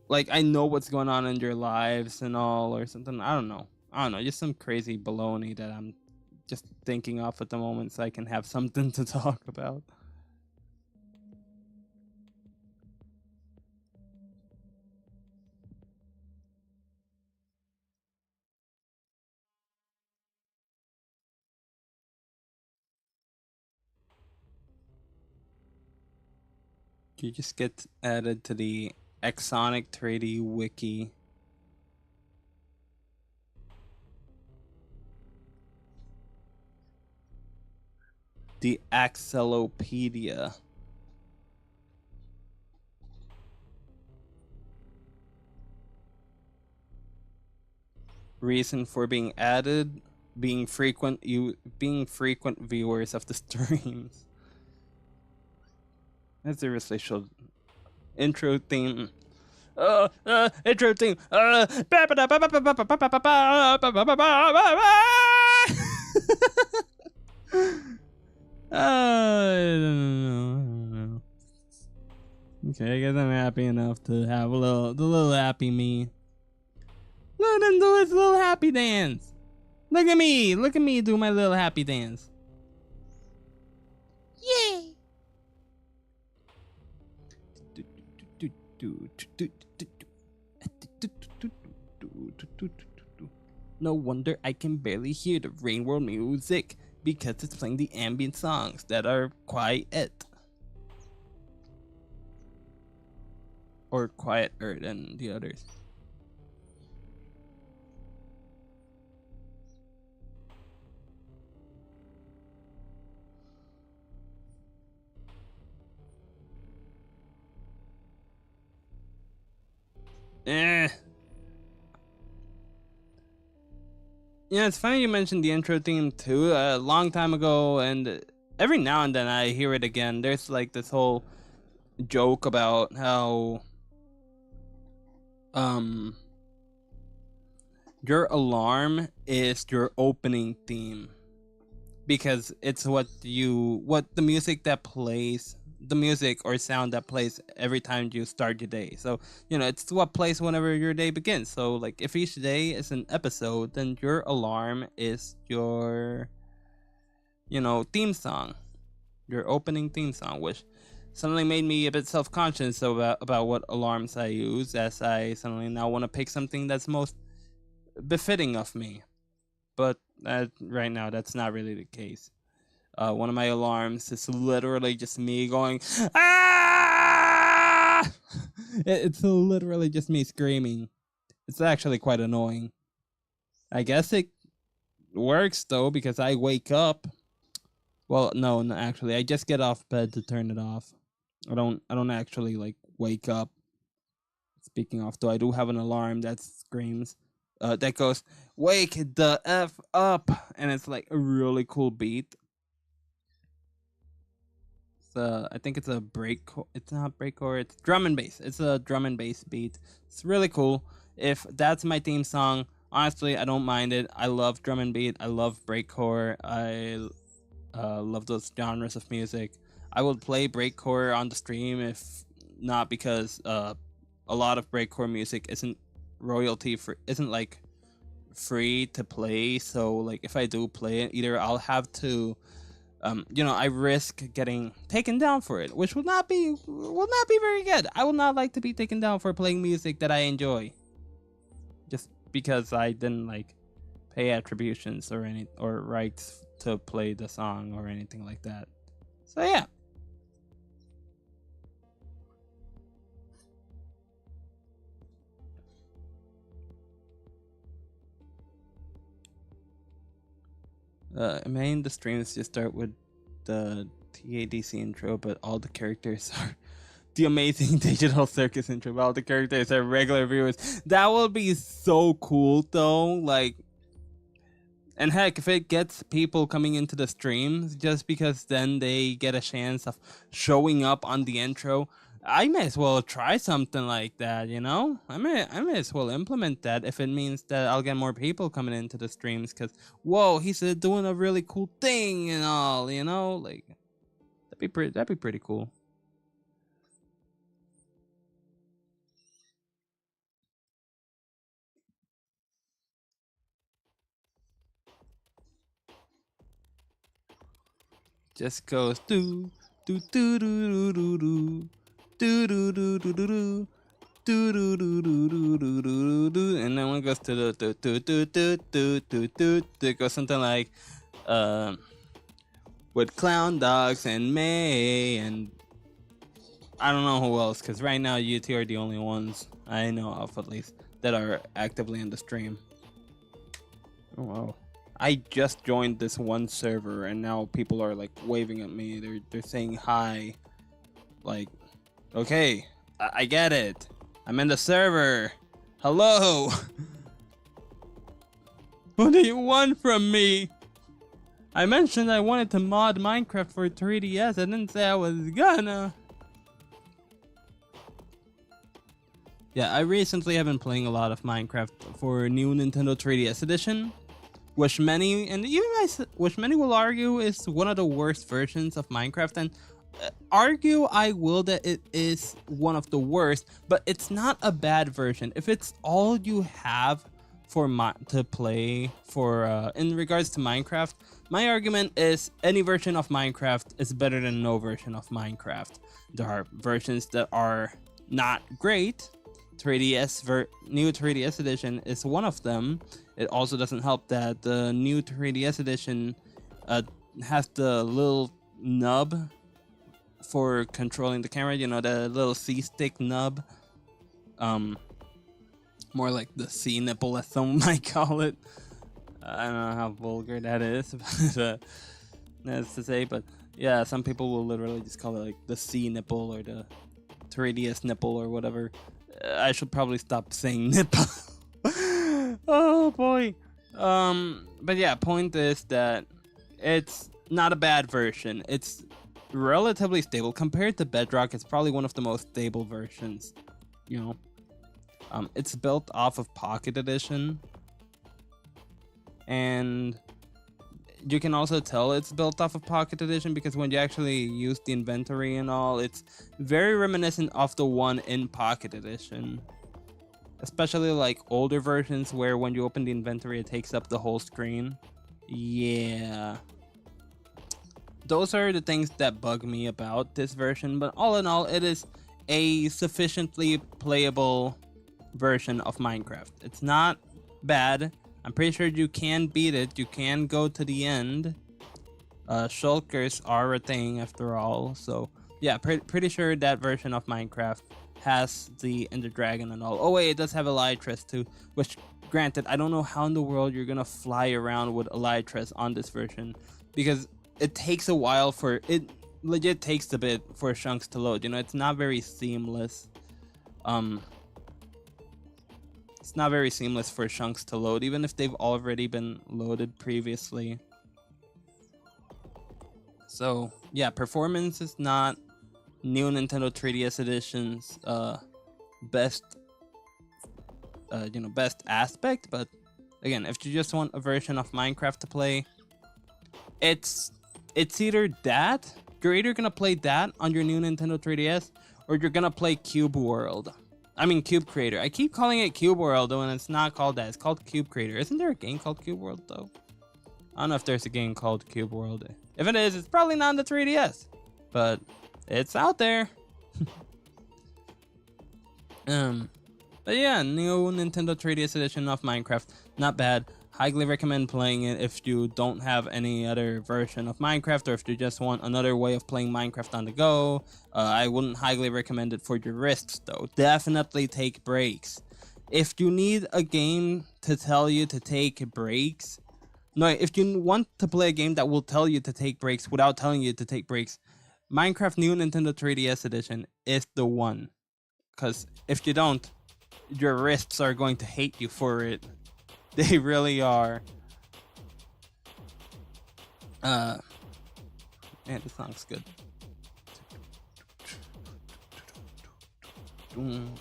like I know what's going on in your lives and all, or something. I don't know, just some crazy baloney that I'm just thinking of at the moment, so I can have something to talk about. You just get added to the Exonic 3D wiki. The Axolopedia. Reason for being added: being frequent viewers of the streams. I seriously should. Intro theme. Intro theme. I don't know. Okay, I guess I'm happy enough to have the little happy me. Let him do his little happy dance. Look at me do my little happy dance. Yay! No wonder I can barely hear the rain world music, because it's playing the ambient songs that are quiet. Or quieter than the others. Yeah, it's funny you mentioned the intro theme too. A long time ago, and every now and then I hear it again. There's like this whole joke about how um your alarm is your opening theme, because it's what the music that plays, the music or sound that plays every time you start your day. So it's what plays whenever your day begins. So like if each day is an episode, then your alarm is your theme song, your opening theme song, which suddenly made me a bit self-conscious about what alarms I use, as I suddenly now want to pick something that's most befitting of me. But right now, that's not really the case. One of my alarms is literally just me going, ah! It's literally just me screaming. It's actually quite annoying. I guess it works though, because I wake up. Well, no, actually, I just get off bed to turn it off. I don't actually like wake up. Speaking of, though, I do have an alarm that screams, that goes, "Wake the F up," and it's like a really cool beat. I think it's a it's not breakcore, it's drum and bass. It's a drum and bass beat. It's really cool. If that's my theme song, honestly, I don't mind it. I love drum and beat. I love breakcore. I love those genres of music. I would play breakcore on the stream, if not because a lot of breakcore music isn't isn't like free to play. So like if I do play it, either I'll have to I risk getting taken down for it, which will not be very good. I will not like to be taken down for playing music that I enjoy, just because I didn't like pay attributions or rights to play the song or anything like that. So yeah. I mean, the streams just start with the TADC intro, but all the characters are the amazing digital circus intro. But all the characters are regular viewers. That would be so cool, though. Like, and heck, if it gets people coming into the streams, just because then they get a chance of showing up on the intro, I may as well try something like that, I may as well implement that if it means that I'll get more people coming into the streams, because whoa, he's doing a really cool thing and all, like that'd be pretty cool. Just goes do do do do do do do do do do do do do do do do do do do, and then when it goes to the do do do do do do do, it goes something like with clown dogs and May, and I don't know who else, because right now you two are the only ones I know of, at least, that are actively in the stream. Oh wow. I just joined this one server and now people are like waving at me. They're saying hi. Like, okay, I get it. I'm in the server. Hello. What do you want from me? I mentioned I wanted to mod Minecraft for 3DS. I didn't say I was gonna. Yeah, I recently have been playing a lot of Minecraft for new Nintendo 3DS edition, which many will argue is one of the worst versions of Minecraft, and argue I will that it is one of the worst, but it's not a bad version. If it's all you have to play for in regards to Minecraft, my argument is any version of Minecraft is better than no version of Minecraft. There are versions that are not great. New 3DS edition is one of them. It also doesn't help that the new 3DS edition has the little nub for controlling the camera, the little C-stick nub. More like the C nipple, as some might call it. I don't know how vulgar that is, but that's to say, but yeah, some people will literally just call it like the C nipple or the 3DS nipple or whatever. I should probably stop saying nipple. Oh boy. But yeah, point is that it's not a bad version. It's relatively stable compared to Bedrock. It's probably one of the most stable versions. You know, it's built off of Pocket Edition, and you can also tell it's built off of Pocket Edition because when you actually use the inventory and all, it's very reminiscent of the one in Pocket Edition. Especially like older versions where when you open the inventory, it takes up the whole screen. Yeah. Those are the things that bug me about this version, but all in all, it is a sufficiently playable version of Minecraft. It's not bad. I'm pretty sure you can beat it. You can go to the end. Shulkers are a thing after all. So yeah, pretty sure that version of Minecraft has the Ender Dragon and all. Oh wait, it does have Elytras too. Which, granted, I don't know how in the world you're gonna fly around with Elytras on this version, because it takes a while for it. Legit takes a bit for chunks to load. You know, it's not very seamless. It's not very seamless for chunks to load, even if they've already been loaded previously. So yeah, performance is not new Nintendo 3DS edition's best best aspect, but again, if you just want a version of Minecraft to play, it's either that you're either gonna play that on your new Nintendo 3DS, or you're gonna play Cube World. I mean Cube Creator. I keep calling it Cube World when it's not called that. It's called Cube Creator. Isn't there a game called Cube World though? I don't know if there's a game called Cube World. If it is, it's probably not on the 3DS, but it's out there. But yeah, new Nintendo 3DS edition of Minecraft, not bad. Highly recommend playing it if you don't have any other version of Minecraft, or if you just want another way of playing Minecraft on the go. I wouldn't highly recommend it for your wrists though. Definitely take breaks. If you need a game to tell you to take breaks, no, if you want to play a game that will tell you to take breaks without telling you to take breaks, Minecraft New Nintendo 3DS Edition is the one. Because if you don't, your wrists are going to hate you for it. They really are. Man, this song's good. I'm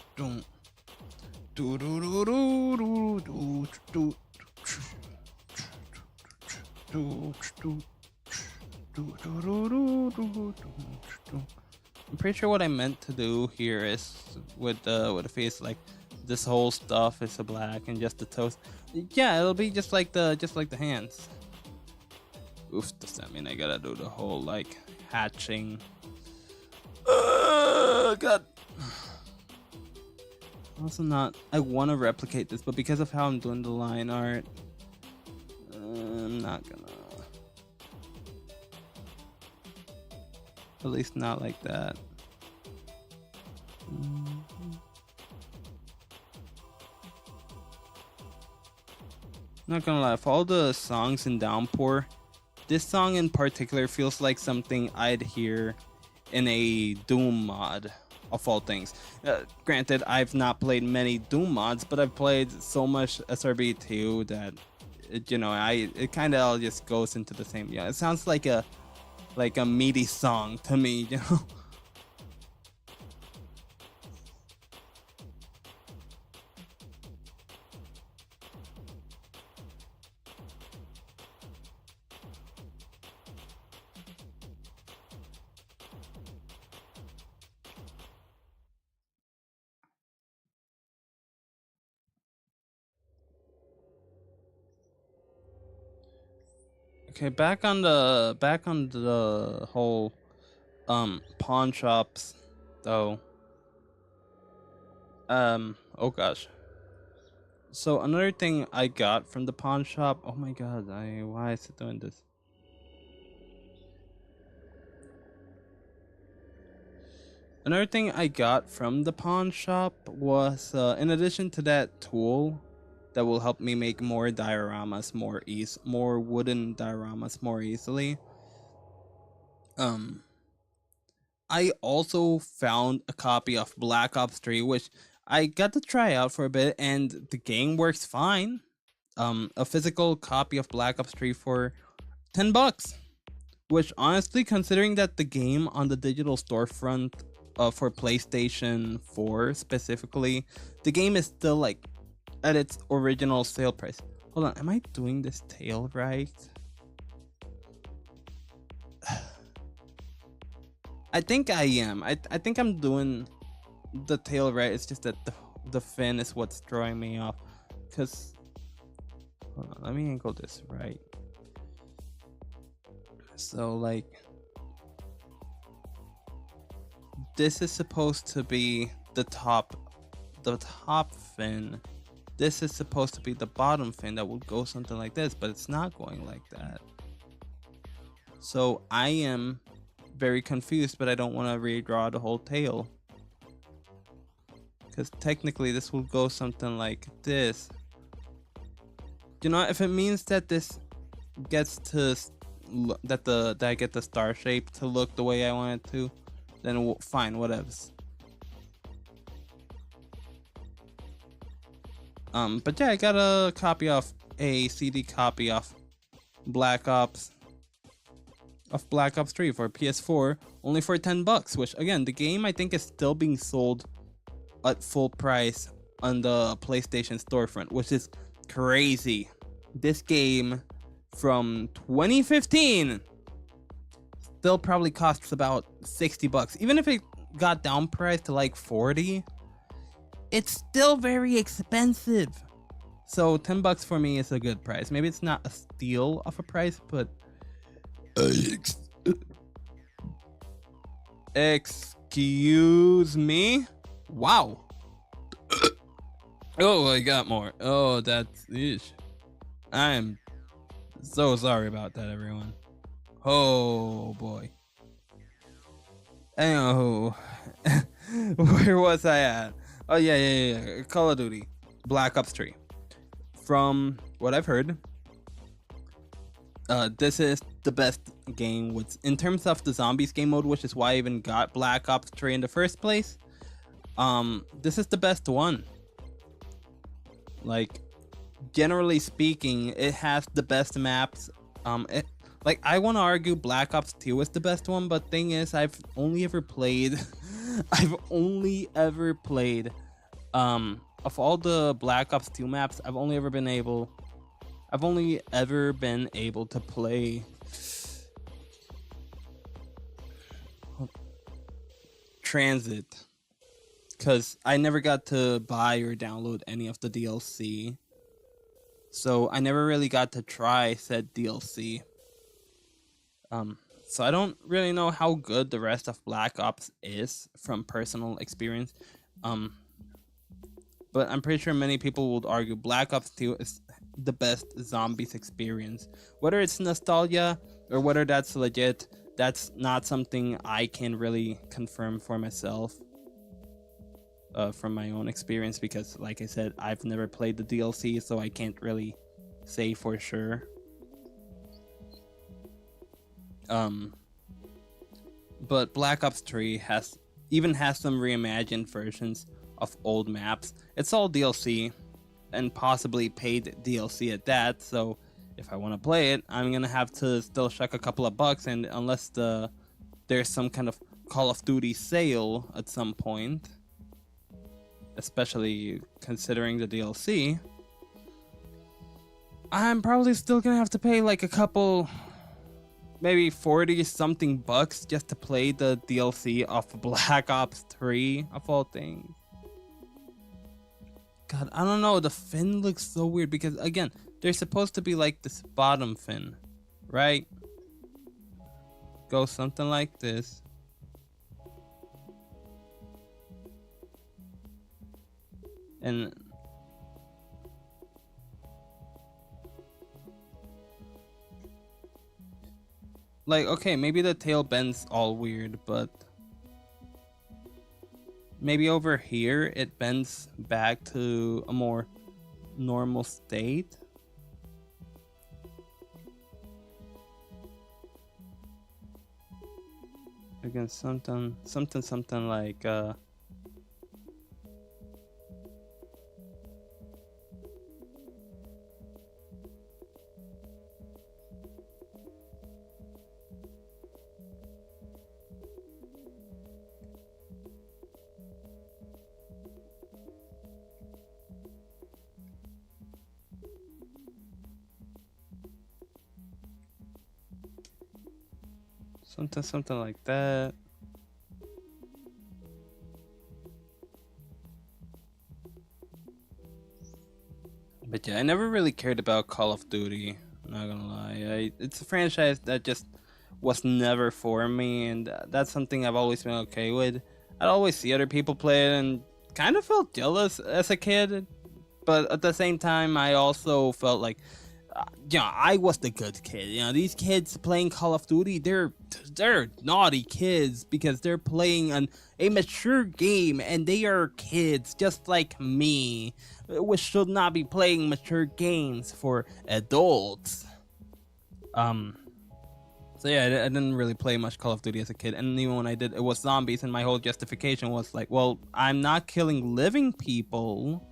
pretty sure what I meant to do here is with the face, like this whole stuff is a black and just the toes. Yeah, it'll be just like the hands. Oof, does that mean I gotta do the whole like hatching? God. Also not. I want to replicate this, but because of how I'm doing the line art, I'm not gonna. At least not like that. Not gonna lie, for all the songs in Downpour, this song in particular feels like something I'd hear in a Doom mod, of all things. Granted, I've not played many Doom mods, but I've played so much SRB2 that it kind of all just goes into the same. Yeah, it sounds like a meaty song to me, you know. Okay, back on the whole pawn shops though. Oh gosh. So another thing I got from the pawn shop. Oh my god, why is it doing this? Another thing I got from the pawn shop was in addition to that tool that will help me make more dioramas more wooden dioramas more easily. I also found a copy of Black Ops 3, which I got to try out for a bit, and the game works fine. a physical copy of Black Ops 3 for $10. Which honestly, considering that the game on the digital storefront for PlayStation 4 specifically, the game is still like at its original sale price. Hold on, am I doing this tail right? I think I am. I think I'm doing the tail right. It's just that the fin is what's throwing me off. Cause hold on, let me angle this right. So like this is supposed to be the top fin. This is supposed to be the bottom fin that would go something like this, but it's not going like that. So I am very confused, but I don't want to redraw the whole tail. Because technically this will go something like this. You know, if it means that this gets to that I get the star shape to look the way I want it to, then fine, whatevs. But yeah, I got a CD copy of Black Ops 3 for PS4, only for $10, which again, the game I think is still being sold at full price on the PlayStation storefront, which is crazy. This game from 2015 still probably costs about $60. Even if it got down priced to like 40, it's still very expensive. So $10 for me is a good price. Maybe it's not a steal of a price, but excuse me. Wow. Oh, I got more. Oh, that's ish. I am so sorry about that, everyone. Oh boy. Anywho, where was I at? Oh yeah. Call of Duty, Black Ops 3. From what I've heard, this is the best game in terms of the zombies game mode, which is why I even got Black Ops 3 in the first place. This is the best one. Like, generally speaking, it has the best maps. I want to argue Black Ops 2 is the best one, but thing is, I've only ever played of all the Black Ops 2 maps, I've only ever been able to play Transit, because I never got to buy or download any of the DLC, so I never really got to try said DLC. So I don't really know how good the rest of Black Ops is from personal experience. But I'm pretty sure many people would argue Black Ops 2 is the best zombies experience. Whether it's nostalgia or whether that's legit, that's not something I can really confirm for myself from my own experience, because like I said, I've never played the DLC, so I can't really say for sure. But Black Ops 3 has some reimagined versions of old maps. It's all DLC, and possibly paid DLC at that, so if I want to play it, I'm gonna have to still chuck a couple of bucks, and unless there's some kind of Call of Duty sale at some point, especially considering the DLC, I'm probably still gonna have to pay like a couple, maybe 40 something bucks just to play the DLC of Black Ops 3 of all things. God, I don't know, the fin looks so weird because again, there's supposed to be like this bottom fin, right? Go something like this. And like, okay, maybe the tail bends all weird, but maybe over here it bends back to a more normal state. Again, something like Something like that. But yeah, I never really cared about Call of Duty. I'm not gonna lie. It's a franchise that just was never for me, and that's something I've always been okay with. I'd always see other people play it and kind of felt jealous as a kid, but at the same time, I also felt like, I was the good kid. These kids playing Call of Duty, they're naughty kids because they're playing a mature game, and they are kids just like me, which should not be playing mature games for adults. So yeah, I didn't really play much Call of Duty as a kid, and even when I did, it was zombies, and my whole justification was like, well, I'm not killing living people.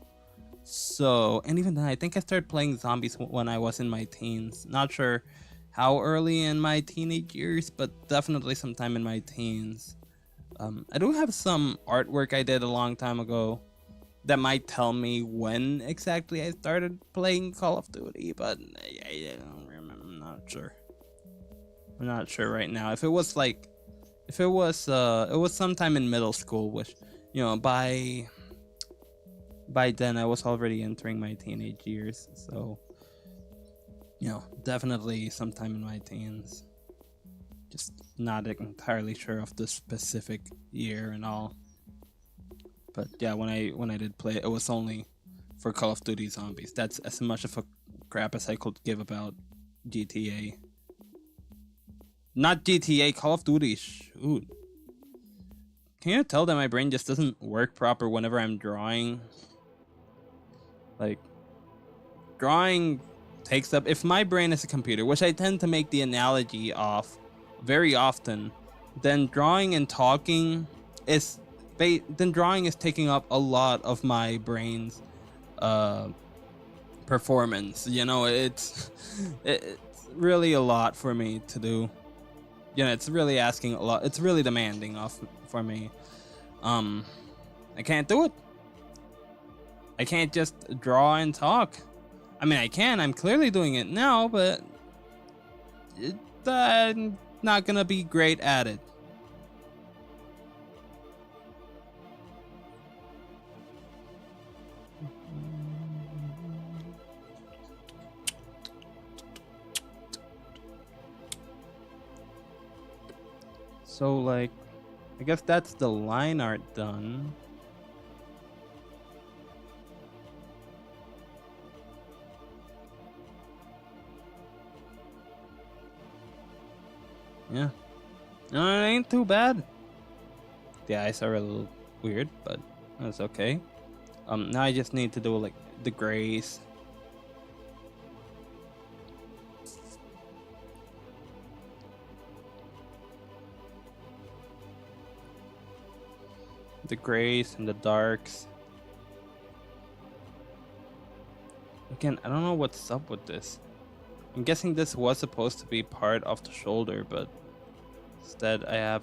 So, and even then, I think I started playing zombies when I was in my teens. Not sure how early in my teenage years, but definitely sometime in my teens. I do have some artwork I did a long time ago that might tell me when exactly I started playing Call of Duty, but I don't remember. I'm not sure. I'm not sure right now. It was sometime in middle school, which, by then I was already entering my teenage years, so definitely sometime in my teens. Just not entirely sure of the specific year and all. But yeah, when I did play it, it was only for Call of Duty Zombies. That's as much of a crap as I could give about GTA. Not GTA, Call of Duty. Shoot. Can you tell that my brain just doesn't work proper whenever I'm drawing? Like, drawing takes up... If my brain is a computer, which I tend to make the analogy of very often, then drawing and talking is... Then drawing is taking up a lot of my brain's performance. It's really a lot for me to do. It's really asking a lot. It's really demanding for me. I can't do it. I can't just draw and talk. I mean, I can. I'm clearly doing it now, but I'm not gonna be great at it. So, like, I guess that's the line art done. Yeah. No, it ain't too bad. The eyes are a little weird, but that's okay. Now I just need to do, like, the grays. The grays and the darks. Again, I don't know what's up with this. I'm guessing this was supposed to be part of the shoulder, but instead I have...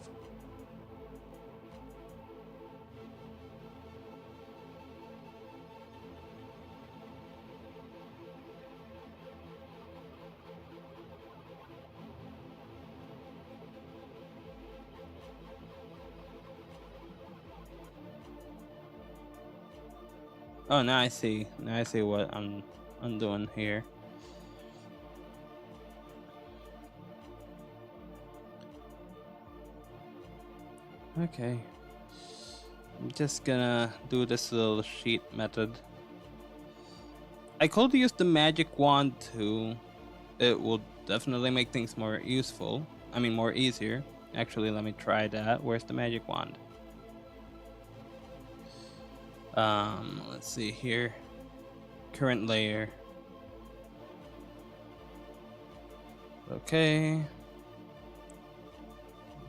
Oh, now I see. Now I see what I'm doing here. Okay. I'm just gonna do this little sheet method. I could use the magic wand too. It will definitely make things more useful. I mean, more easier. Actually, let me try that. Where's the magic wand? Let's see here. Current layer. Okay.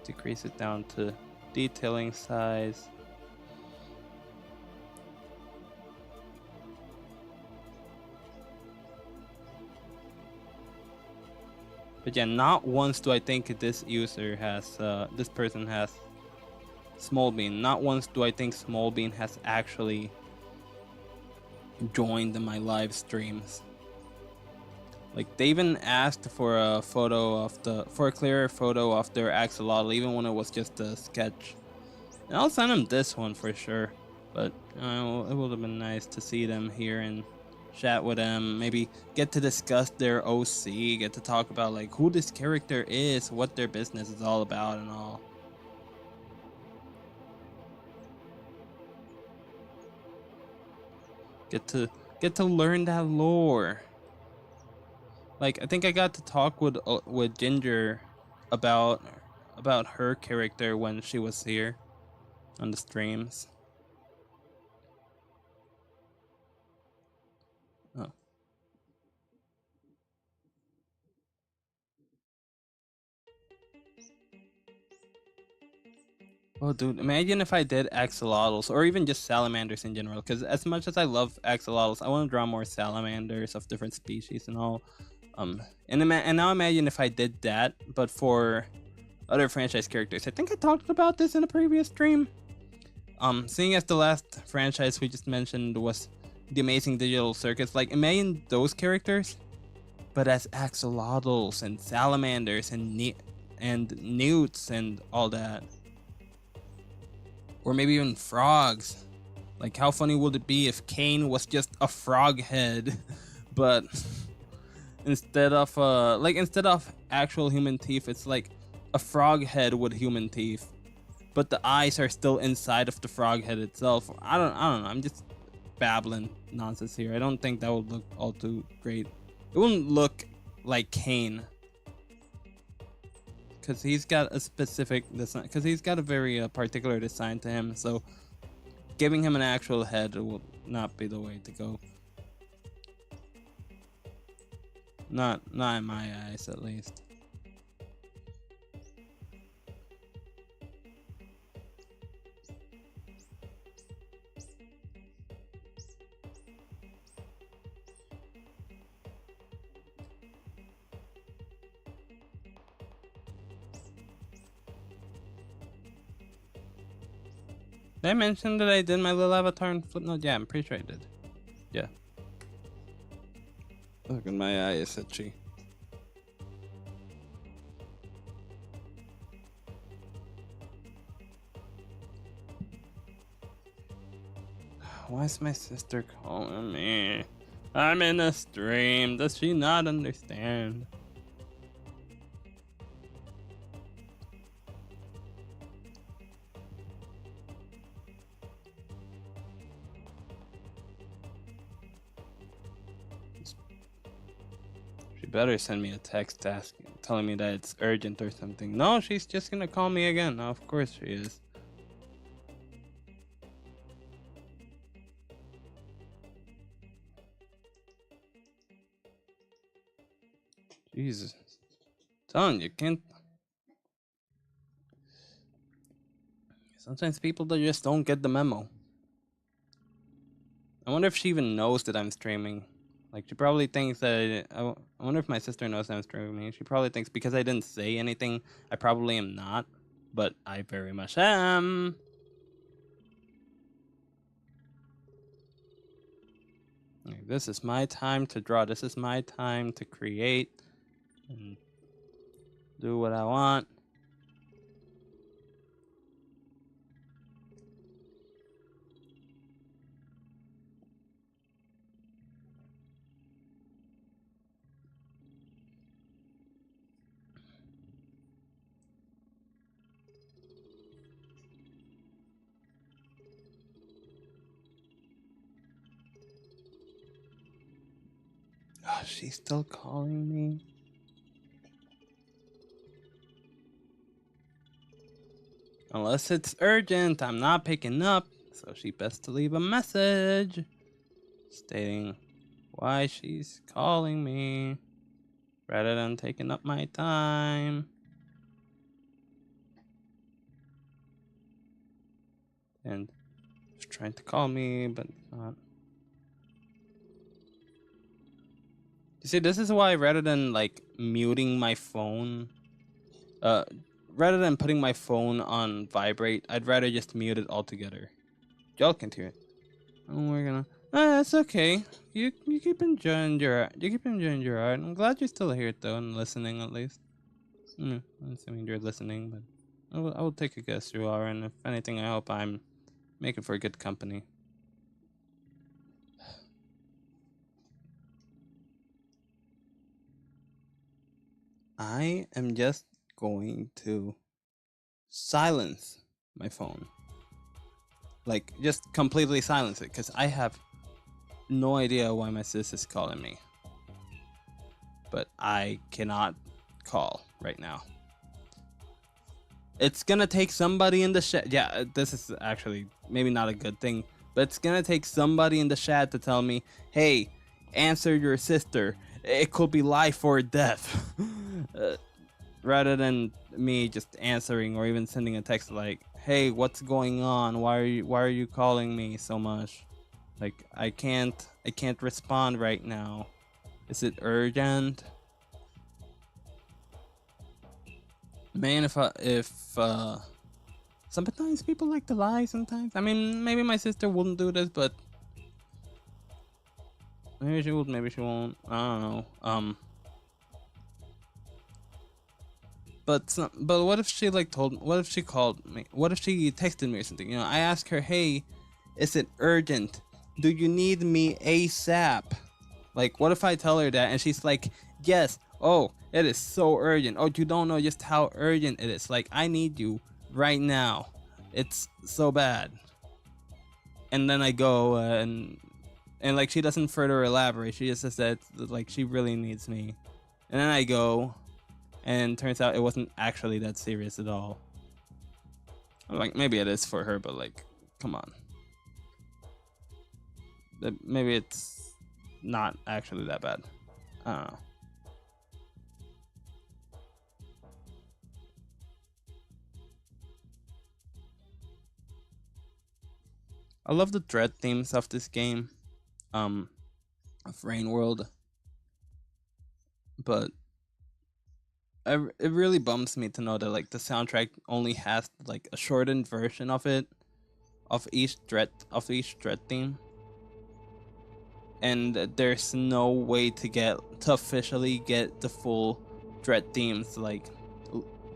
Decrease it down to detailing size. But yeah, not once do I think this user has, this person has Smallbean. Not once do I think Smallbean has actually joined my live streams. Like they even asked for a clearer photo of their axolotl, even when it was just a sketch. And I'll send them this one for sure. But it would have been nice to see them here and chat with them. Maybe get to discuss their OC, get to talk about like who this character is, what their business is all about, and all. Get to learn that lore. Like I think I got to talk with Ginger about her character when she was here on the streams. Oh. Oh, dude, imagine if I did axolotls or even just salamanders in general. Because as much as I love axolotls, I want to draw more salamanders of different species and all. And now imagine if I did that, but for other franchise characters. I think I talked about this in a previous stream. Seeing as the last franchise we just mentioned was the Amazing Digital Circus, like imagine those characters, but as axolotls and salamanders and newts and all that. Or maybe even frogs. Like how funny would it be if Kane was just a frog head, but instead of actual human teeth, it's like a frog head with human teeth, but the eyes are still inside of the frog head itself. I don't know. I'm just babbling nonsense here. I don't think that would look all too great. It wouldn't look like Kane, because he's got a specific design. Because he's got a very particular design to him. So giving him an actual head will not be the way to go. Not in my eyes, at least. Did I mention that I did my little avatar and Flipnote? Yeah, I'm pretty sure I did. Yeah. Look at my eye, is itchy. Why is my sister calling me? I'm in a stream. Does she not understand? She better send me a text telling me that it's urgent or something. No, she's just gonna call me again. No, of course she is. Jesus. I'm telling you, can't. Sometimes people just don't get the memo. I wonder if she even knows that I'm streaming. Like, she probably thinks that... I wonder if my sister knows I'm streaming. She probably thinks because I didn't say anything, I probably am not. But I very much am. This is my time to draw. This is my time to create. And do what I want. Oh, she's still calling me. Unless it's urgent, I'm not picking up. So she best to leave a message stating why she's calling me rather than taking up my time. And she's trying to call me, but not. You see, this is why rather than like muting my phone, rather than putting my phone on vibrate, I'd rather just mute it altogether. Y'all can hear it. Oh, we're gonna... that's okay. you keep enjoying your art. I'm glad you're still here though and listening at least. I'm assuming you're listening, but I will take a guess you are, and if anything, I hope I'm making for good company. I am just going to silence my phone. Like, just completely silence it, because I have no idea why my sis is calling me. But I cannot call right now. It's gonna take somebody in the chat. Yeah, this is actually maybe not a good thing, but it's gonna take somebody in the chat to tell me, hey, answer your sister. It could be life or death. Rather than me just answering or even sending a text like, hey, what's going on? Why are you calling me so much? Like, I can't respond right now. Is it urgent? Man, if sometimes people like to lie sometimes. I mean, maybe my sister wouldn't do this, but maybe she would, maybe she won't. I don't know. But what if she what if she called me? What if she texted me or something? You know, I asked her, hey, is it urgent? Do you need me ASAP? Like, what if I tell her that and she's like, yes, oh, it is so urgent. Oh, you don't know just how urgent it is. Like, I need you right now. It's so bad. And then I go and like, she doesn't further elaborate. She just says that, like, she really needs me. And then I go, and turns out it wasn't actually that serious at all. Like, maybe it is for her, but like, come on. Maybe it's not actually that bad. I don't know. I love the dread themes of this game, of Rain World, but it really bums me to know that like the soundtrack only has like a shortened version of it, of each dread theme, and there's no way to officially get the full dread themes, like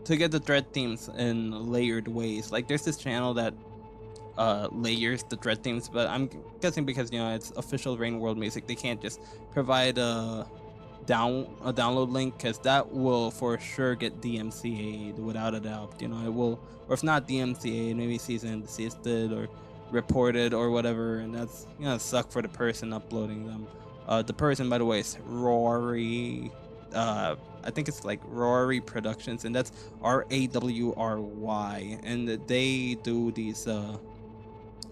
to get the dread themes in layered ways. Like, there's this channel that layers the dread themes, but I'm guessing because, you know, it's official Rain World music, they can't just provide a download link, because that will for sure get DMCA'd without a doubt. You know, it will, or if not DMCA'd, maybe cease and desisted or reported or whatever, and that's, you know, suck for the person uploading them. The person, by the way, is Rory. I think it's like Rory Productions, and that's RAWRY, and they do these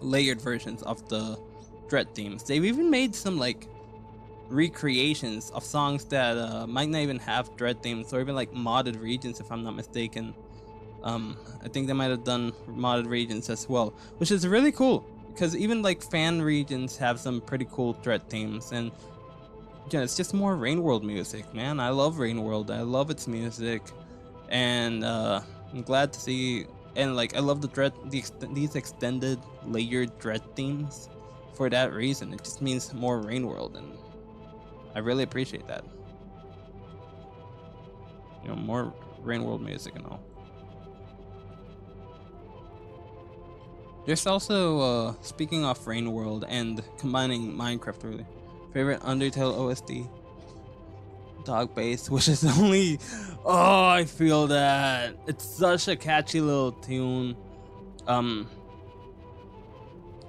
layered versions of the dread themes. They've even made some like recreations of songs that might not even have dread themes, or even like modded regions, if I'm not mistaken. I think they might have done modded regions as well, which is really cool, because even like fan regions have some pretty cool dread themes. And yeah, it's just more Rain World music, man. I love Rain World. I love its music, and I'm glad to see. And like, I love these extended layered dread themes for that reason. It just means more Rain World, and I really appreciate that. You know, more Rain World music and all. There's also, speaking of Rain World and combining Minecraft, really, favorite Undertale OST, Dog Bass, which is only, oh, I feel that it's such a catchy little tune,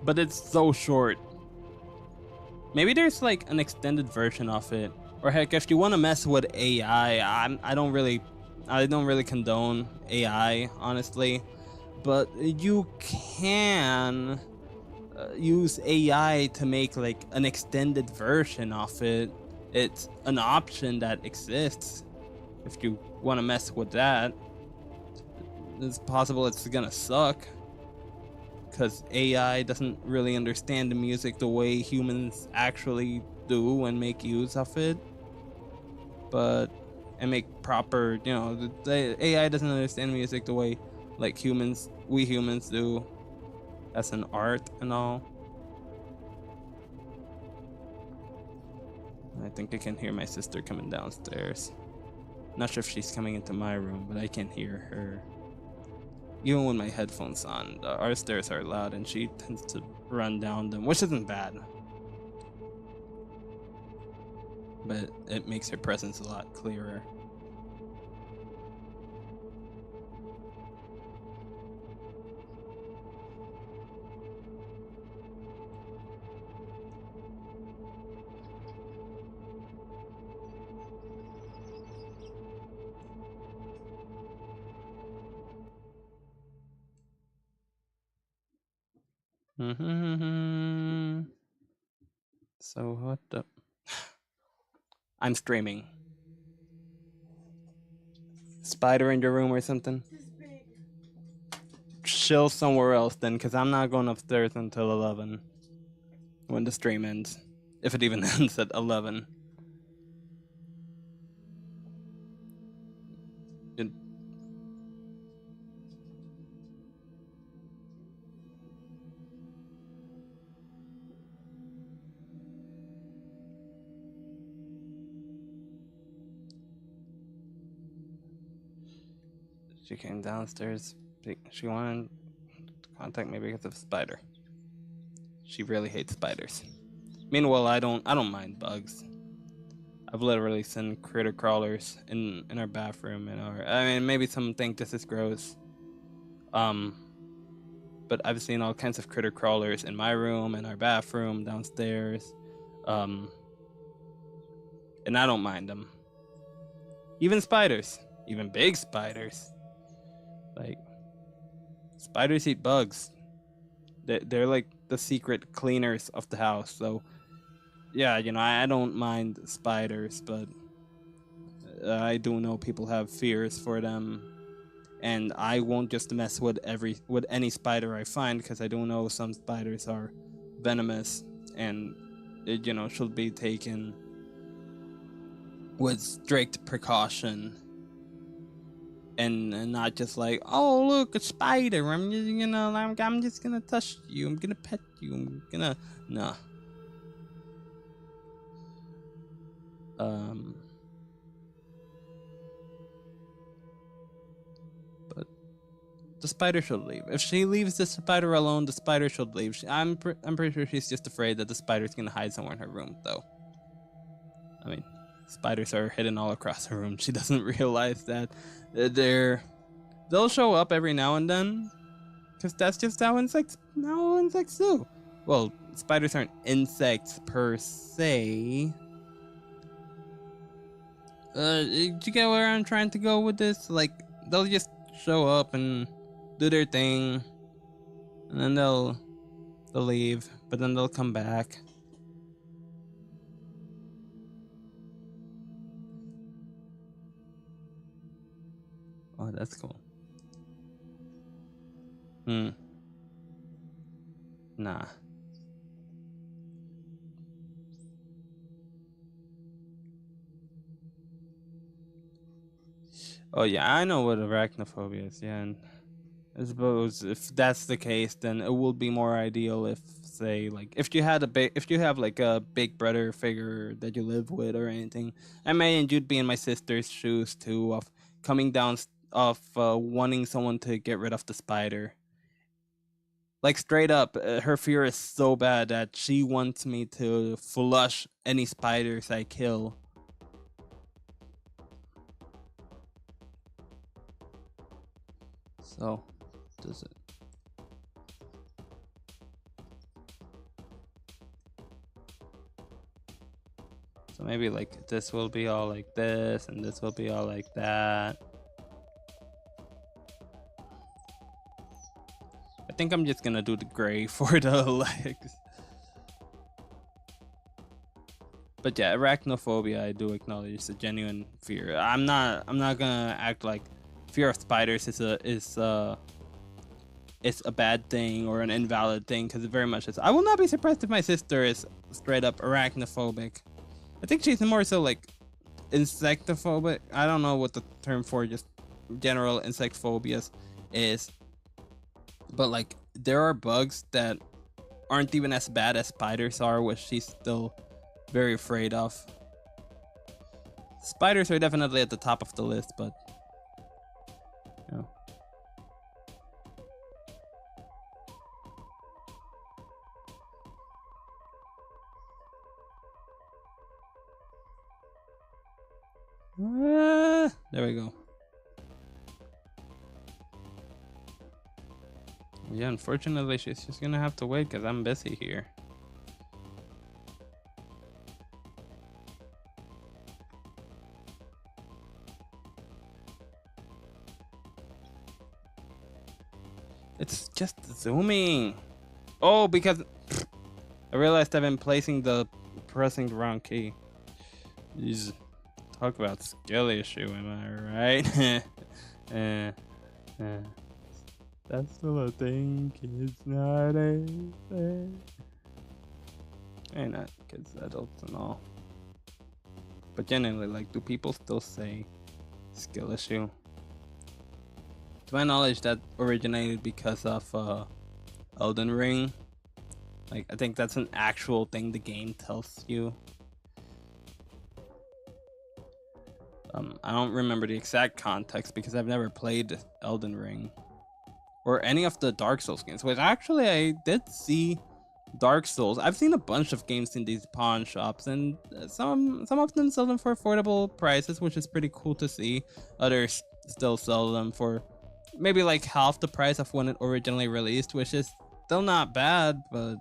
but it's so short. Maybe there's like an extended version of it, or heck, if you want to mess with AI, I don't really condone AI, honestly, but you can use AI to make like an extended version of it. It's an option that exists. If you want to mess with that, it's possible it's gonna suck, because AI doesn't really understand the music the way humans actually do and make use of it, and make proper, you know, the AI doesn't understand music the way like we humans do, as an art and all. I think I can hear my sister coming downstairs. Not sure if she's coming into my room, but I can hear her. Even with my headphones on, our stairs are loud and she tends to run down them, which isn't bad. But it makes her presence a lot clearer. So what the? I'm streaming. Spider in your room or something? Chill somewhere else then, because I'm not going upstairs until 11. When the stream ends. If it even ends at 11. She came downstairs. She wanted to contact me because of a spider. She really hates spiders. Meanwhile, I don't mind bugs. I've literally seen critter crawlers in our bathroom. I mean, maybe some think this is gross. But I've seen all kinds of critter crawlers in my room, in our bathroom, downstairs. And I don't mind them. Even spiders, even big spiders. Like, spiders eat bugs. They're like the secret cleaners of the house. So, yeah, I don't mind spiders, but I do know people have fears for them. And I won't just mess with any spider I find, because I do know some spiders are venomous, and it should be taken with strict precaution, and not just like, oh look, a spider, I'm just gonna touch you, I'm gonna pet you, I'm gonna nah. But the spider should leave. If she leaves the spider alone, the spider should leave. I'm pretty sure she's just afraid that the spider's gonna hide somewhere in her room, though. I mean, spiders are hidden all across her room. She doesn't realize that they'll show up every now and then, because that's just how insects do. Well, spiders aren't insects per se. Do you get where I'm trying to go with this? Like, they'll just show up and do their thing, and then they'll leave, but then they'll come back. Oh, that's cool. Nah. Oh yeah, I know what arachnophobia is. Yeah, and I suppose if that's the case, then it will be more ideal if, say, like, if you have like a big brother figure that you live with or anything. I imagine you'd be in my sister's shoes too, of coming down, wanting someone to get rid of the spider. Like, straight up, her fear is so bad that she wants me to flush any spiders I kill. So, does it? So maybe like this will be all like this, and this will be all like that. I think I'm just gonna do the gray for the legs. But yeah, arachnophobia, I do acknowledge, it's a genuine fear. I'm not gonna act like fear of spiders is a bad thing or an invalid thing, because it very much is. I will not be surprised if my sister is straight up arachnophobic. I think she's more so like insectophobic. I don't know what the term for just general insect phobias is, but like there are bugs that aren't even as bad as spiders are, which she's still very afraid of. Spiders are definitely at the top of the list, but you know. There we go. Yeah, unfortunately, she's just gonna have to wait because I'm busy here. It's just zooming. Oh, because I realized I've been pressing the wrong key. Jeez. Talk about skill issue, am I right? That's still a thing, kids nowadays. And not kids, adults and all. But generally, like, do people still say skill issue? To my knowledge, that originated because of Elden Ring. Like, I think that's an actual thing the game tells you. I don't remember the exact context because I've never played Elden Ring or any of the Dark Souls games, which actually I did see Dark Souls. I've seen a bunch of games in these pawn shops, and some of them sell them for affordable prices, which is pretty cool to see. Others still sell them for maybe like half the price of when it originally released, which is still not bad, but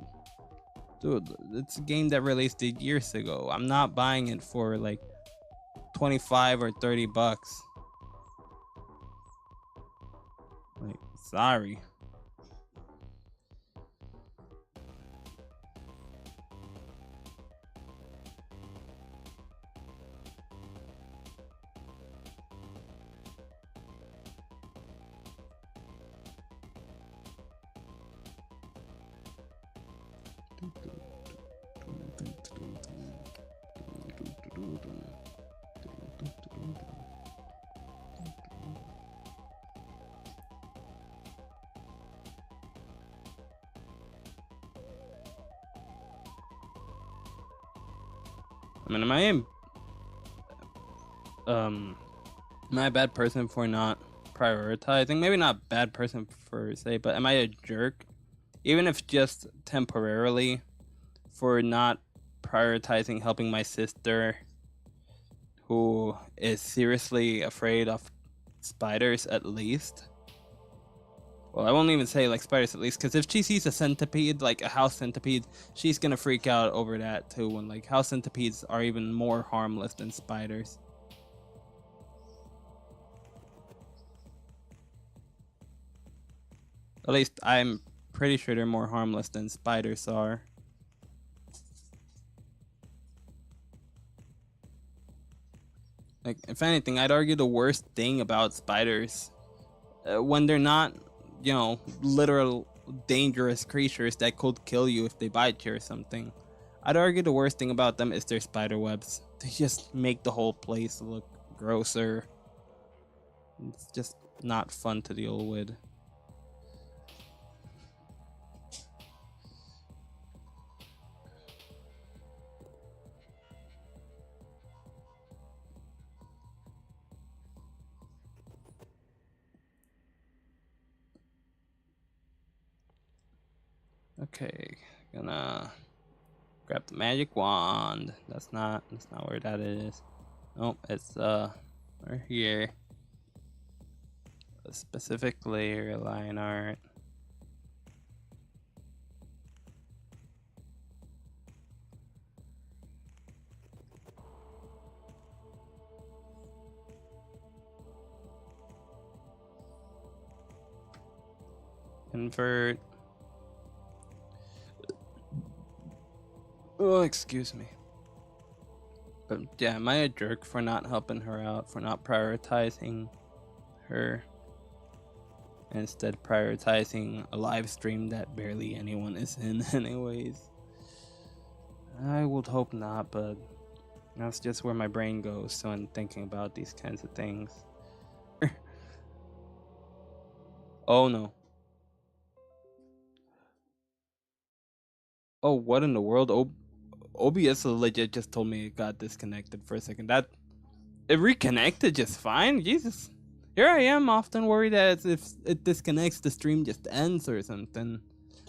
dude, it's a game that released years ago. I'm not buying it for like 25 or 30 bucks. Like, sorry. I mean, am I a bad person for not prioritizing? Maybe not bad person per se, but am I a jerk? Even if just temporarily, for not prioritizing helping my sister who is seriously afraid of spiders, at least. Well, I won't even say like spiders at least, because if she sees a centipede, like a house centipede, she's gonna freak out over that too. And like house centipedes are even more harmless than spiders. At least I'm pretty sure they're more harmless than spiders are. Like, if anything, I'd argue the worst thing about spiders, when they're not, you know, literal dangerous creatures that could kill you if they bite you or something, I'd argue the worst thing about them is their spider webs. They just make the whole place look grosser. It's just not fun to deal with. Okay, gonna grab the magic wand. That's not where that is. Nope, it's right here. A specific layer line art. Invert. Oh, excuse me. But yeah, am I a jerk for not helping her out, for not prioritizing her, instead prioritizing a live stream that barely anyone is in anyways? I would hope not, but that's just where my brain goes when thinking about these kinds of things. Oh no. Oh, what in the world? OBS legit just told me it got disconnected for a second. It reconnected just fine. Jesus. Here I am, often worried that if it disconnects, the stream just ends or something.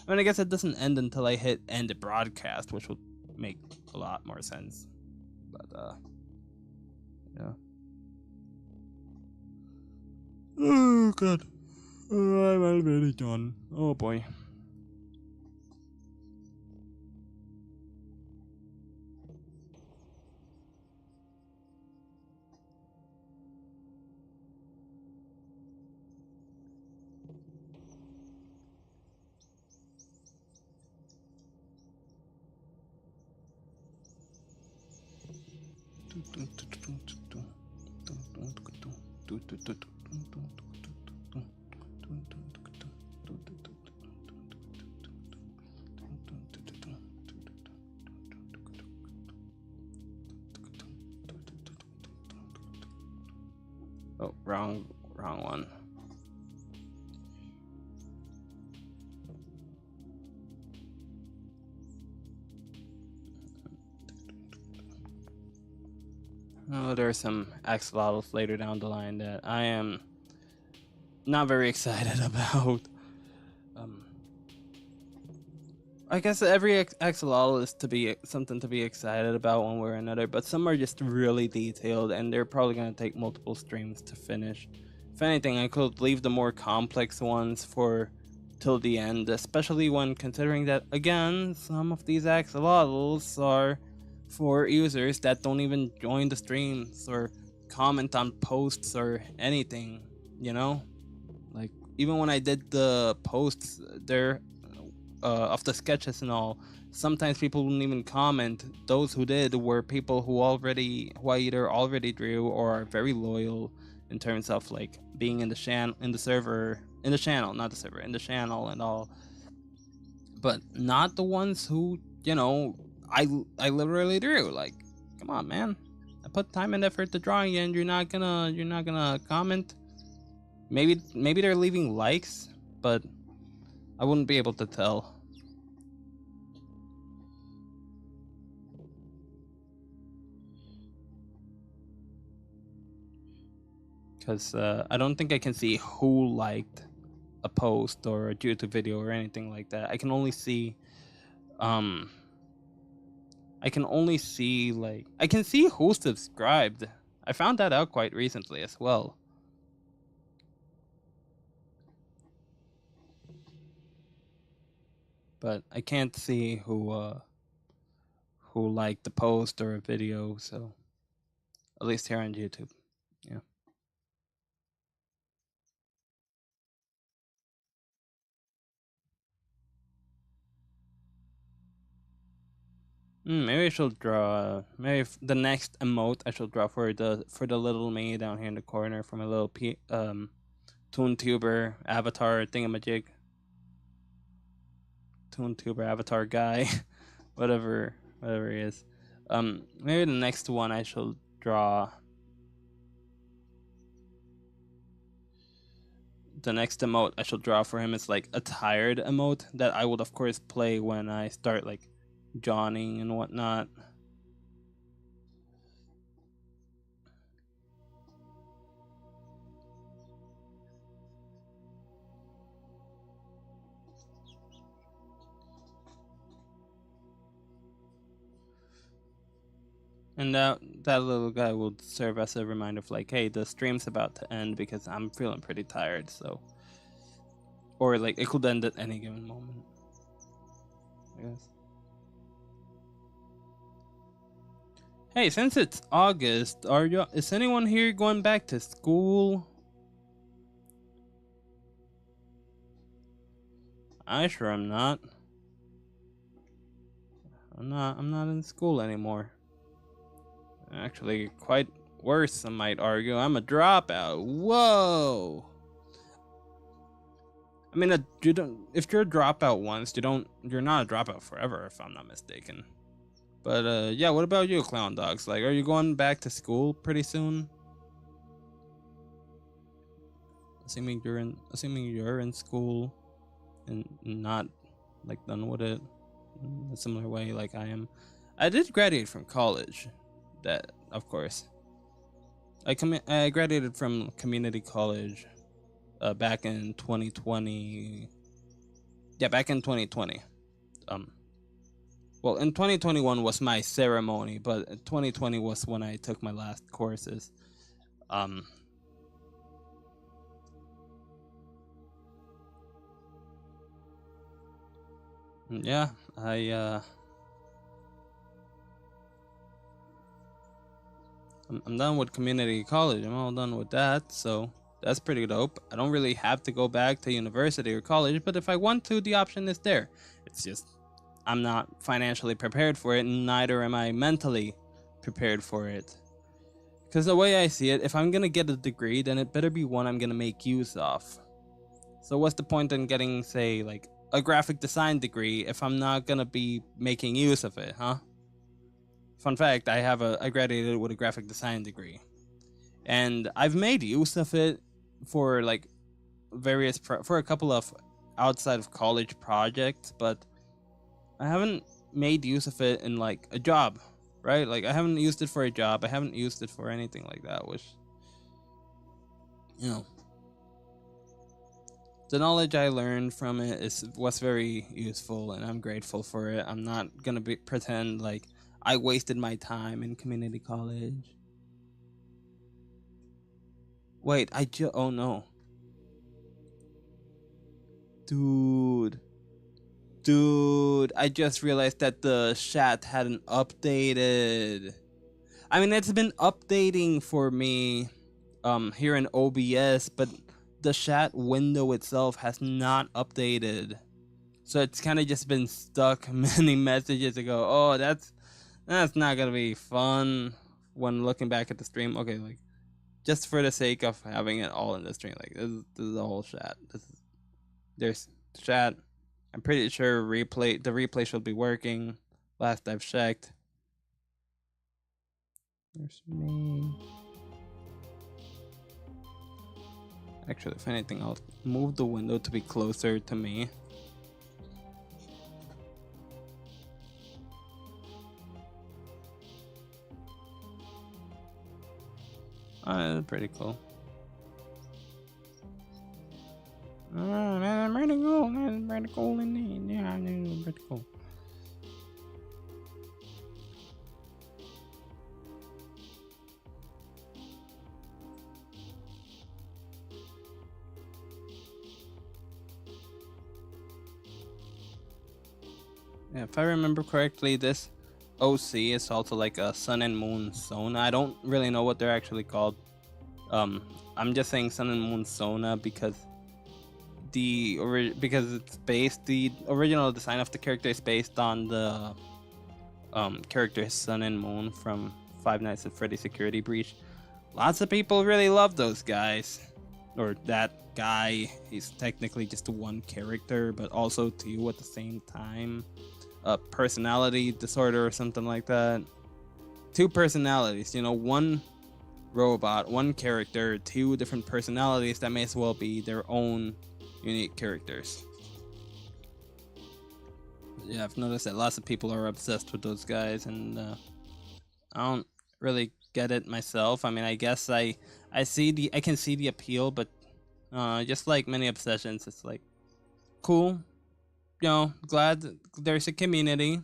I mean, I guess it doesn't end until I hit end the broadcast, which would make a lot more sense. But, yeah. Oh, God. Oh, I'm already done. Oh, boy. Oh, wrong one. Oh, there are some axolotls later down the line that I am not very excited about. I guess every axolotl is something to be excited about one way or another, but some are just really detailed, and they're probably gonna take multiple streams to finish. If anything, I could leave the more complex ones for till the end, especially when considering that, again, some of these axolotls are for users that don't even join the streams or comment on posts or anything, you know? Like, even when I did the posts there of the sketches and all, sometimes people wouldn't even comment. Those who did were people who either already drew or are very loyal in terms of like being in the channel and all, but not the ones who, you know, I literally drew. Like, come on, man, I put time and effort to drawing you, and you're not gonna comment. Maybe they're leaving likes, but I wouldn't be able to tell. Because I don't think I can see who liked a post or a YouTube video or anything like that. I can only see I can see who subscribed. I found that out quite recently as well. But I can't see who liked the post or a video, so at least here on YouTube. Yeah. Maybe I should draw. Maybe the next emote I should draw for the little me down here in the corner for my little ToonTuber avatar thingamajig. ToonTuber avatar guy, whatever he is. Maybe the next one I shall draw. The next emote I shall draw for him is like a tired emote that I would of course play when I start like yawning and whatnot. And that little guy will serve as a reminder of like, hey, the stream's about to end because I'm feeling pretty tired, so. Or like it could end at any given moment, I guess. Hey, since it's August, is anyone here going back to school? I sure am not. I'm not in school anymore. Actually, quite worse, I might argue. I'm a dropout. Whoa. I mean, if you're a dropout once, you're not a dropout forever, if I'm not mistaken. But yeah, what about you, Clown Dogs? Like, are you going back to school pretty soon? Assuming you're in school and not like done with it in a similar way like I am. I did graduate from college. That, of course. I graduated from community college back in 2020. Yeah, back in 2020. Um, well, in 2021 was my ceremony, but 2020 was when I took my last courses. Um, yeah, I'm done with community college. I'm all done with that, so that's pretty dope. I don't really have to go back to university or college, but if I want to, the option is there. It's just I'm not financially prepared for it, and neither am I mentally prepared for it. Because the way I see it, if I'm gonna get a degree, then it better be one I'm gonna make use of. So what's the point in getting, say, like a graphic design degree if I'm not gonna be making use of it, huh? Fun fact: I graduated with a graphic design degree, and I've made use of it for like for a couple of outside of college projects, but I haven't made use of it in like a job, right? Like I haven't used it for a job. I haven't used it for anything like that, which, you know, the knowledge I learned from it was very useful, and I'm grateful for it. I'm not gonna pretend like I wasted my time in community college. Wait, oh no, dude, I just realized that the chat hadn't updated. I mean, it's been updating for me here in OBS, but the chat window itself has not updated. So it's kind of just been stuck many messages ago. Oh, that's not gonna be fun when looking back at the stream. Okay, like just for the sake of having it all in the stream, like this is the whole chat. There's chat. I'm pretty sure the replay should be working. Last I've checked. There's me. Actually, if anything, I'll move the window to be closer to me. That's pretty cool. That's pretty cool. That's pretty cool indeed. Yeah, that's pretty cool. Yeah, if I remember correctly, this OC is also like a sun and moon zona. I don't really know what they're actually called. I'm just saying sun and moon zona because the original design of the character is based on the character Sun and Moon from Five Nights at Freddy's Security Breach. Lots of people really love those guys, or that guy. He's technically just one character, but also two at the same time. A personality disorder or something like that. Two personalities, one robot, one character, two different personalities that may as well be their own unique characters. Yeah, I've noticed that lots of people are obsessed with those guys, and I don't really get it myself. I mean, I guess I can see the appeal, but just like many obsessions, it's like cool. Glad there's a community.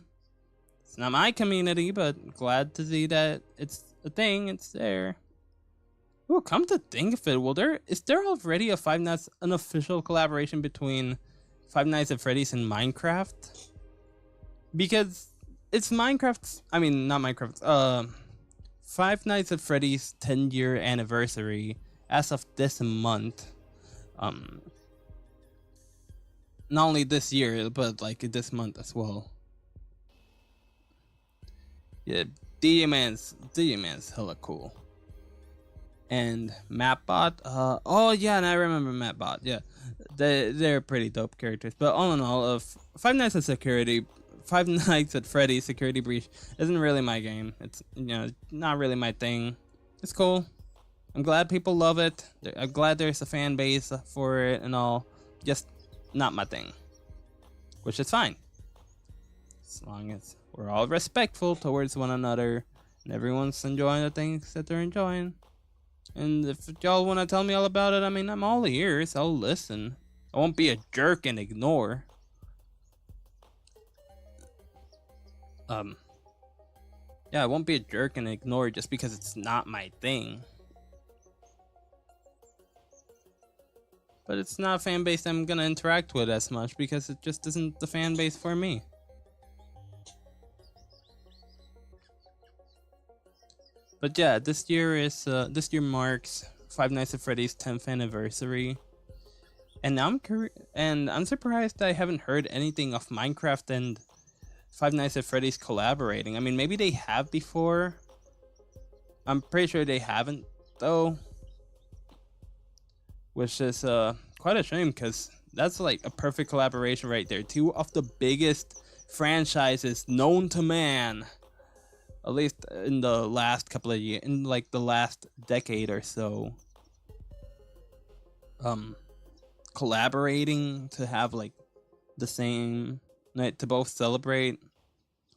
It's not my community, but glad to see that it's a thing. It's there. Oh, come to think of it, is there already an official collaboration between Five Nights at Freddy's and Minecraft? Because it's Minecraft's, I mean, not Minecraft, Five Nights at Freddy's 10-year anniversary as of this month. Not only this year, but like this month as well. Yeah, DJ Man's hella cool. And Mapbot, oh yeah, and I remember Mapbot. Yeah, they're pretty dope characters. But all in all, of Five Nights at Freddy's Security Breach isn't really my game. It's not really my thing. It's cool. I'm glad people love it. I'm glad there's a fan base for it and all. Just not my thing, which is fine, as long as we're all respectful towards one another and everyone's enjoying the things that they're enjoying. And if y'all want to tell me all about it, I mean, I'm all ears. I'll listen. I won't be a jerk and ignore. Um, yeah, I won't be a jerk and ignore just because it's not my thing. But it's not a fan base I'm gonna interact with as much because it just isn't the fan base for me. But yeah, this year marks Five Nights at Freddy's 10th anniversary, and I'm surprised I haven't heard anything of Minecraft and Five Nights at Freddy's collaborating. I mean, maybe they have before. I'm pretty sure they haven't though, which is quite a shame because that's like a perfect collaboration right there. Two of the biggest franchises known to man, at least in the last couple of years, in like the last decade or so, collaborating to have like the same night to both celebrate,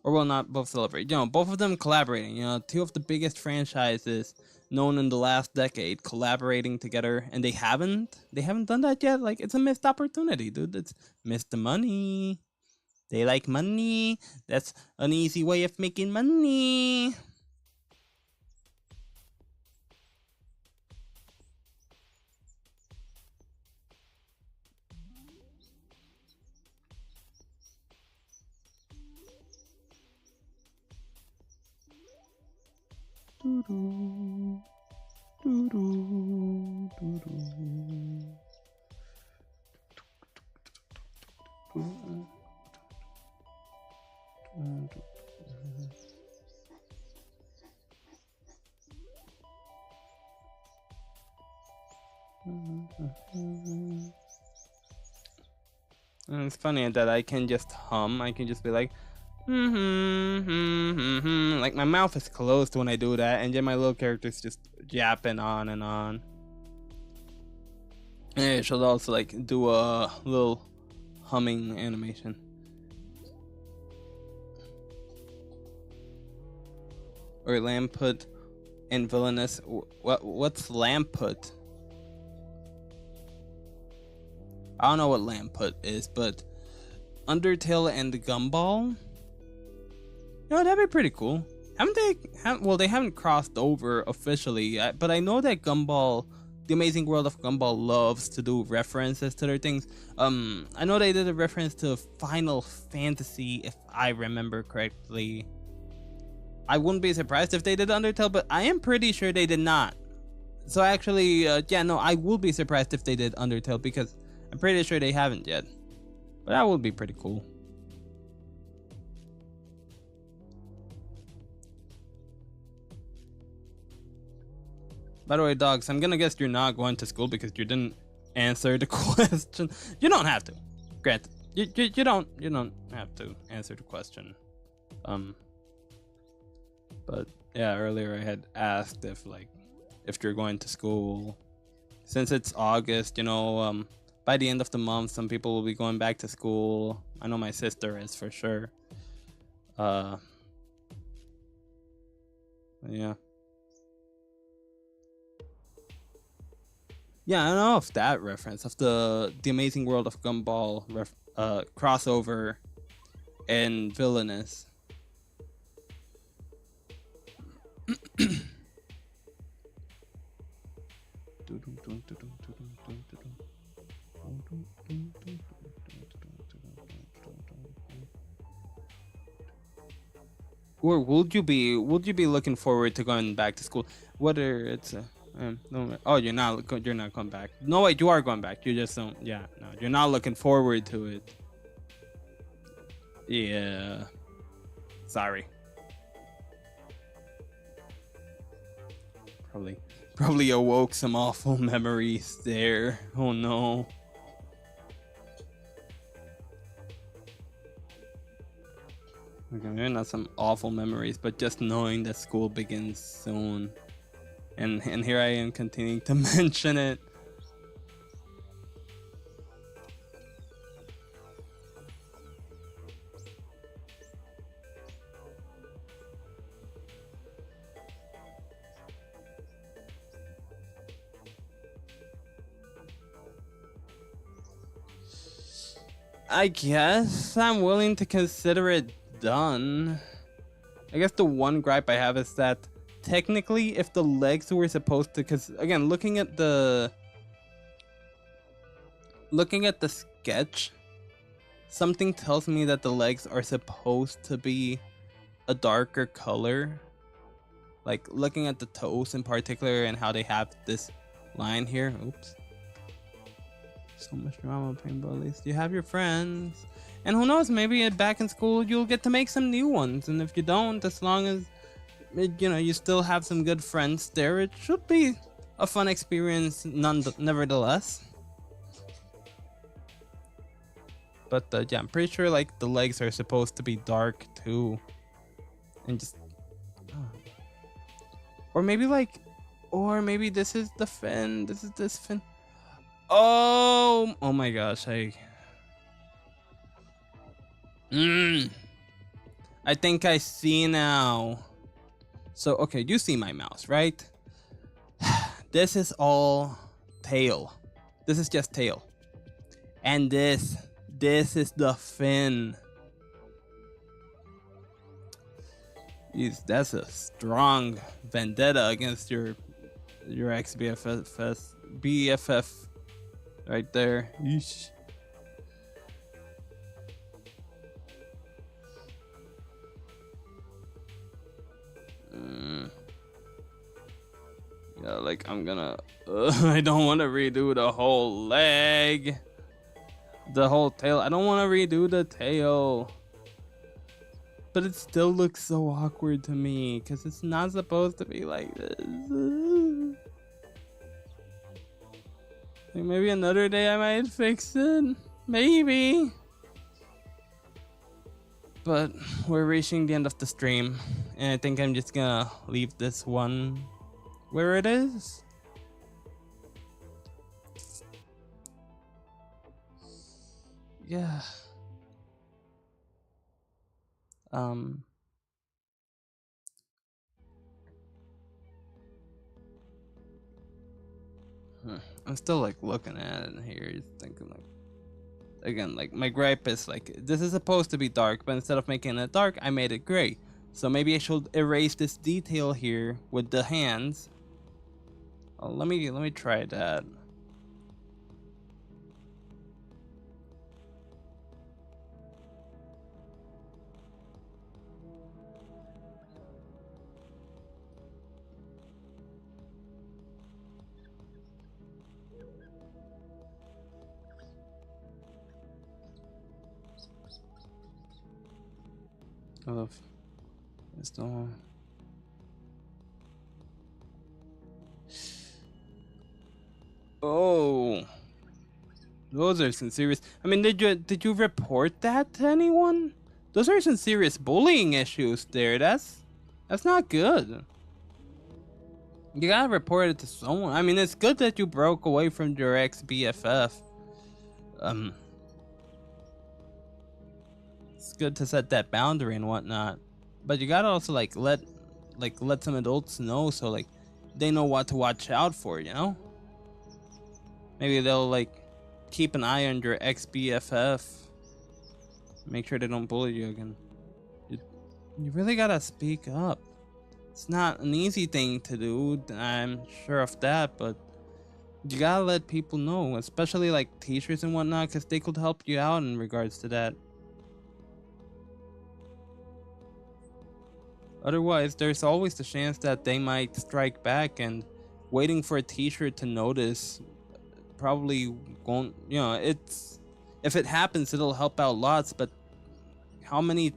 or well, not both celebrate, you know, both of them collaborating, you know, two of the biggest franchises known in the last decade collaborating together, and they haven't done that yet. Like, it's a missed opportunity, dude. It's missed the money. They like money. That's an easy way of making money. Doo-doo. Doo-doo. Doo-doo. And it's funny that I can just hum. I can just be like, like my mouth is closed when I do that, and then my little character's just yapping on and on. And I should also like do a little humming animation. Or Lamput and Villainous. What's Lamput? I don't know what Lamput is, but Undertale and Gumball. You know, that'd be pretty cool. Well, they haven't crossed over officially yet, but I know that Gumball, The Amazing World of Gumball, loves to do references to their things. I know they did a reference to Final Fantasy, if I remember correctly. I wouldn't be surprised if they did Undertale, but I am pretty sure they did not. So actually, yeah, no, I will be surprised if they did Undertale because I'm pretty sure they haven't yet. But that would be pretty cool. By the way, dogs, I'm gonna guess you're not going to school because you didn't answer the question. You don't have to. Granted, you don't have to answer the question. But yeah, earlier I had asked if you're going to school. Since it's August, you know, by the end of the month, some people will be going back to school. I know my sister is for sure. Yeah. Yeah, I don't know if that reference of the Amazing World of Gumball crossover and Villainous. Or would you be looking forward to going back to school? Whether it's no, oh, you're not going back. No, wait, you are going back. You just don't. Yeah, no, you're not looking forward to it. Yeah. Sorry. Probably awoke some awful memories there. Oh no. Okay, maybe not some awful memories, but just knowing that school begins soon. And here I am continuing to mention it. I guess I'm willing to consider it done. I guess the one gripe I have is that technically if the legs were supposed to, because again, looking at the sketch, something tells me that the legs are supposed to be a darker color. Like looking at the toes in particular and how they have this line here. Oops. So much drama, paintball. At least you have your friends. And who knows, maybe back in school you'll get to make some new ones. And if you don't, as long as you still have some good friends there, it should be a fun experience nevertheless. But yeah, I'm pretty sure like the legs are supposed to be dark too. And just or maybe this is the fin. This is this fin. Oh my gosh, I think I see now. So okay, you see my mouse, right? This is all tail. This is just tail. And this is the fin. Jeez, that's a strong vendetta against your BFF right there. Yeesh. Yeah, like I'm gonna. I don't want to redo the whole leg, the whole tail. I don't want to redo the tail. But it still looks so awkward to me because it's not supposed to be like this. Like maybe another day I might fix it. Maybe. But we're reaching the end of the stream. And I think I'm just gonna leave this one where it is. Yeah. I'm still like looking at it here, thinking like, again, like my gripe is like this is supposed to be dark, but instead of making it dark, I made it gray. So maybe I should erase this detail here with the hands. Oh, let me try that. It's the one. Oh, those are some serious. I mean, did you report that to anyone? Those are some serious bullying issues there. That's not good. You gotta report it to someone. I mean, it's good that you broke away from your ex BFF. It's good to set that boundary and whatnot, but you gotta also like let some adults know so like they know what to watch out for. You know, maybe they'll like keep an eye on your ex BFF. Make sure they don't bully you again. You really gotta speak up. It's not an easy thing to do, I'm sure of that, but you gotta let people know, especially like teachers and whatnot, because they could help you out in regards to that. Otherwise, there's always the chance that they might strike back, and waiting for a teacher to notice probably won't, if it happens, it'll help out lots, but how many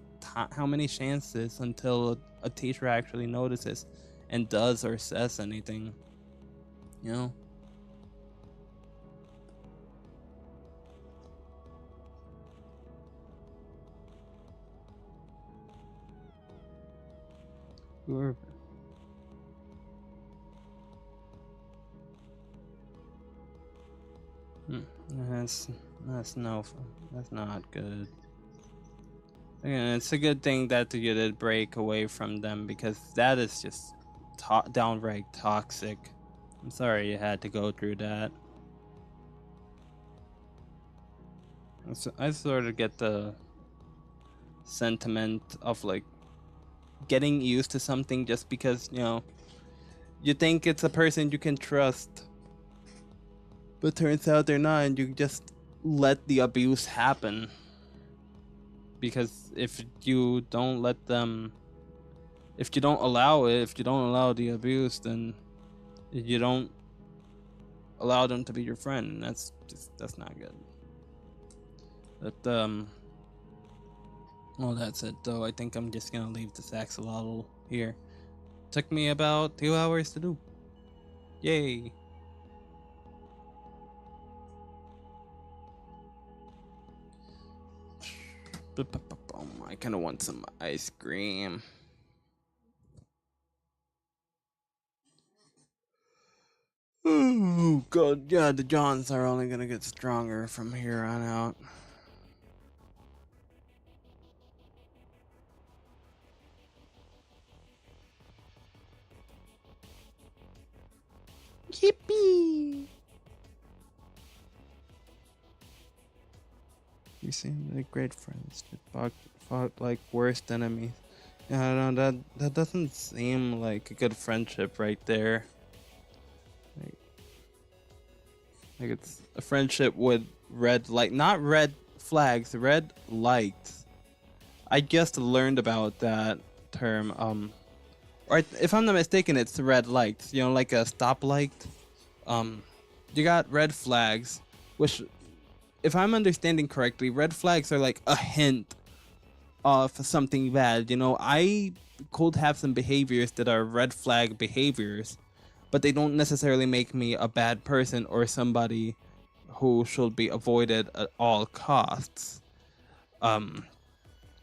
chances until a teacher actually notices and does or says anything, you know? That's not good. Again, it's a good thing that you did break away from them, because that is just downright toxic. I'm sorry you had to go through that. I sort of get the sentiment of like getting used to something just because, you know, you think it's a person you can trust, but turns out they're not, and you just let the abuse happen. Because if you don't let them, if you don't allow it, if you don't allow the abuse, then you don't allow them to be your friend, and that's not good. But well, that's it though. I think I'm just gonna leave this axolotl here. Took me about 2 hours to do. Yay! I kind of want some ice cream. Oh god, yeah, the Johns are only gonna get stronger from here on out. Yippee! You seem like great friends that fought like worst enemies. Yeah, no, that doesn't seem like a good friendship right there. Like it's a friendship with red light, not red flags, red lights. I just learned about that term. Or if I'm not mistaken, it's red lights. You know, like a stoplight. You got red flags, which, if I'm understanding correctly, red flags are like a hint of something bad. You know, I could have some behaviors that are red flag behaviors, but they don't necessarily make me a bad person or somebody who should be avoided at all costs.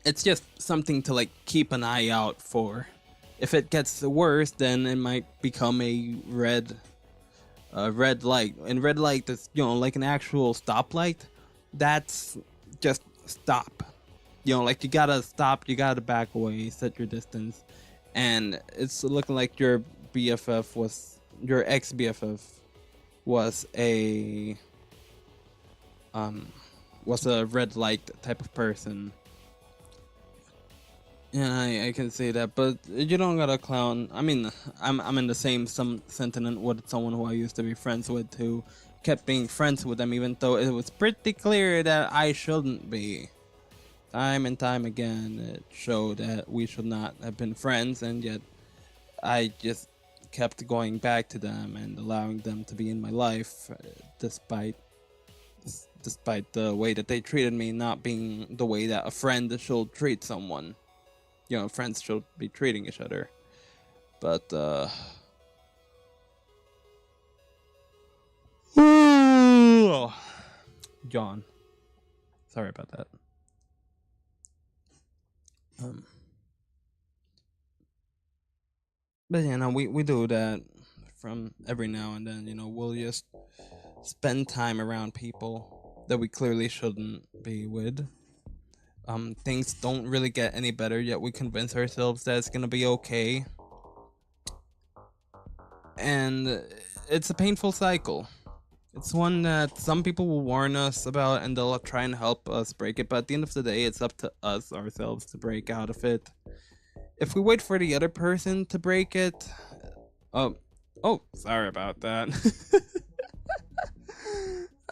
It's just something to like keep an eye out for. If it gets worse, then it might become a red light. And red light is, you know, like an actual stoplight. That's just stop. You know, like you gotta stop, you gotta back away, set your distance. And it's looking like your BFF was, your ex BFF was a red light type of person. Yeah, I can see that, but you don't gotta clown. I mean, I'm in the same sentiment with someone who I used to be friends with, who kept being friends with them, even though it was pretty clear that I shouldn't be. Time and time again, it showed that we should not have been friends, and yet I just kept going back to them and allowing them to be in my life, despite the way that they treated me not being the way that a friend should treat someone. You know, friends should be treating each other. But John, sorry about that. But you know, we do that from every now and then. You know, we'll just spend time around people that we clearly shouldn't be with. Things don't really get any better, yet we convince ourselves that it's gonna be okay. And it's a painful cycle. It's one that some people will warn us about and they'll try and help us break it, but at the end of the day, it's up to us ourselves to break out of it. If we wait for the other person to break it... Oh, sorry about that.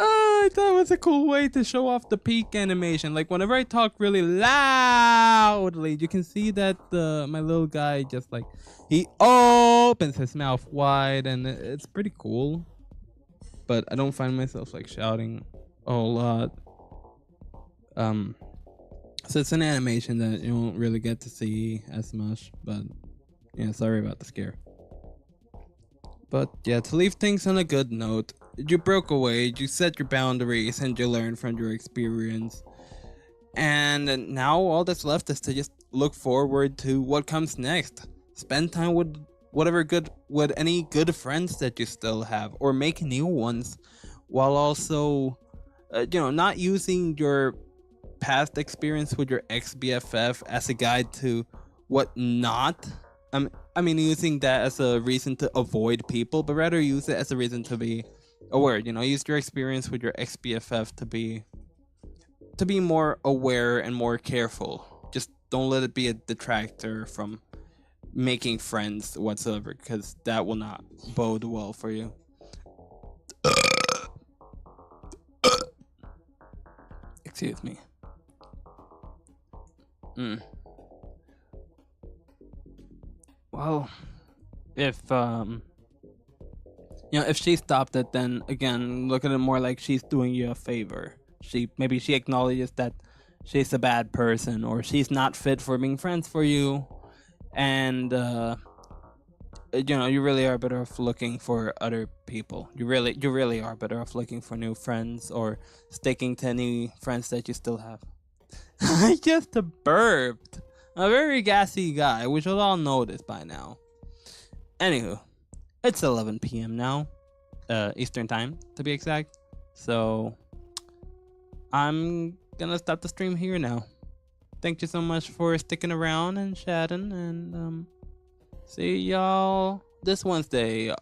I thought it was a cool way to show off the peak animation. Like whenever I talk really loudly, you can see that my little guy just like, he opens his mouth wide, and it's pretty cool. But I don't find myself like shouting a whole lot. So it's an animation that you won't really get to see as much, but yeah, sorry about the scare. But yeah, to leave things on a good note, you broke away, you set your boundaries, and you learn from your experience. And now all that's left is to just look forward to what comes next. Spend time with any good friends that you still have, or make new ones, while also, not using your past experience with your ex-BFF as a guide to what not. I mean, using that as a reason to avoid people, but rather use it as a reason to be aware. You know, use your experience with your ex-BFF to be to be more aware and more careful. Just don't let it be a detractor from making friends whatsoever, because that will not bode well for you. Excuse me. Well, if if she stopped it, then again, look at it more like she's doing you a favor. Maybe she acknowledges that she's a bad person, or she's not fit for being friends for you, and you really are better off looking for other people. You really are better off looking for new friends, or sticking to any friends that you still have. I just burped. I'm a very gassy guy. We should all know this by now. Anywho, it's 11 p.m. now, Eastern time to be exact. So I'm gonna stop the stream here now. Thank you so much for sticking around and chatting, and see y'all this Wednesday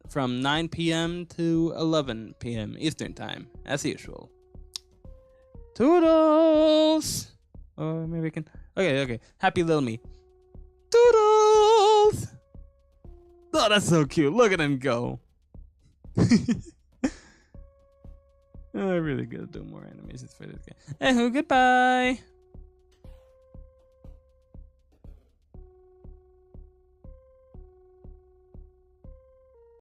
from 9 p.m. to 11 p.m. Eastern time, as usual. Toodles! Or maybe I can... Okay. Happy little me. Toodles! Oh, that's so cute. Look at him go. I really gotta do more animations for this guy. Anywho, goodbye!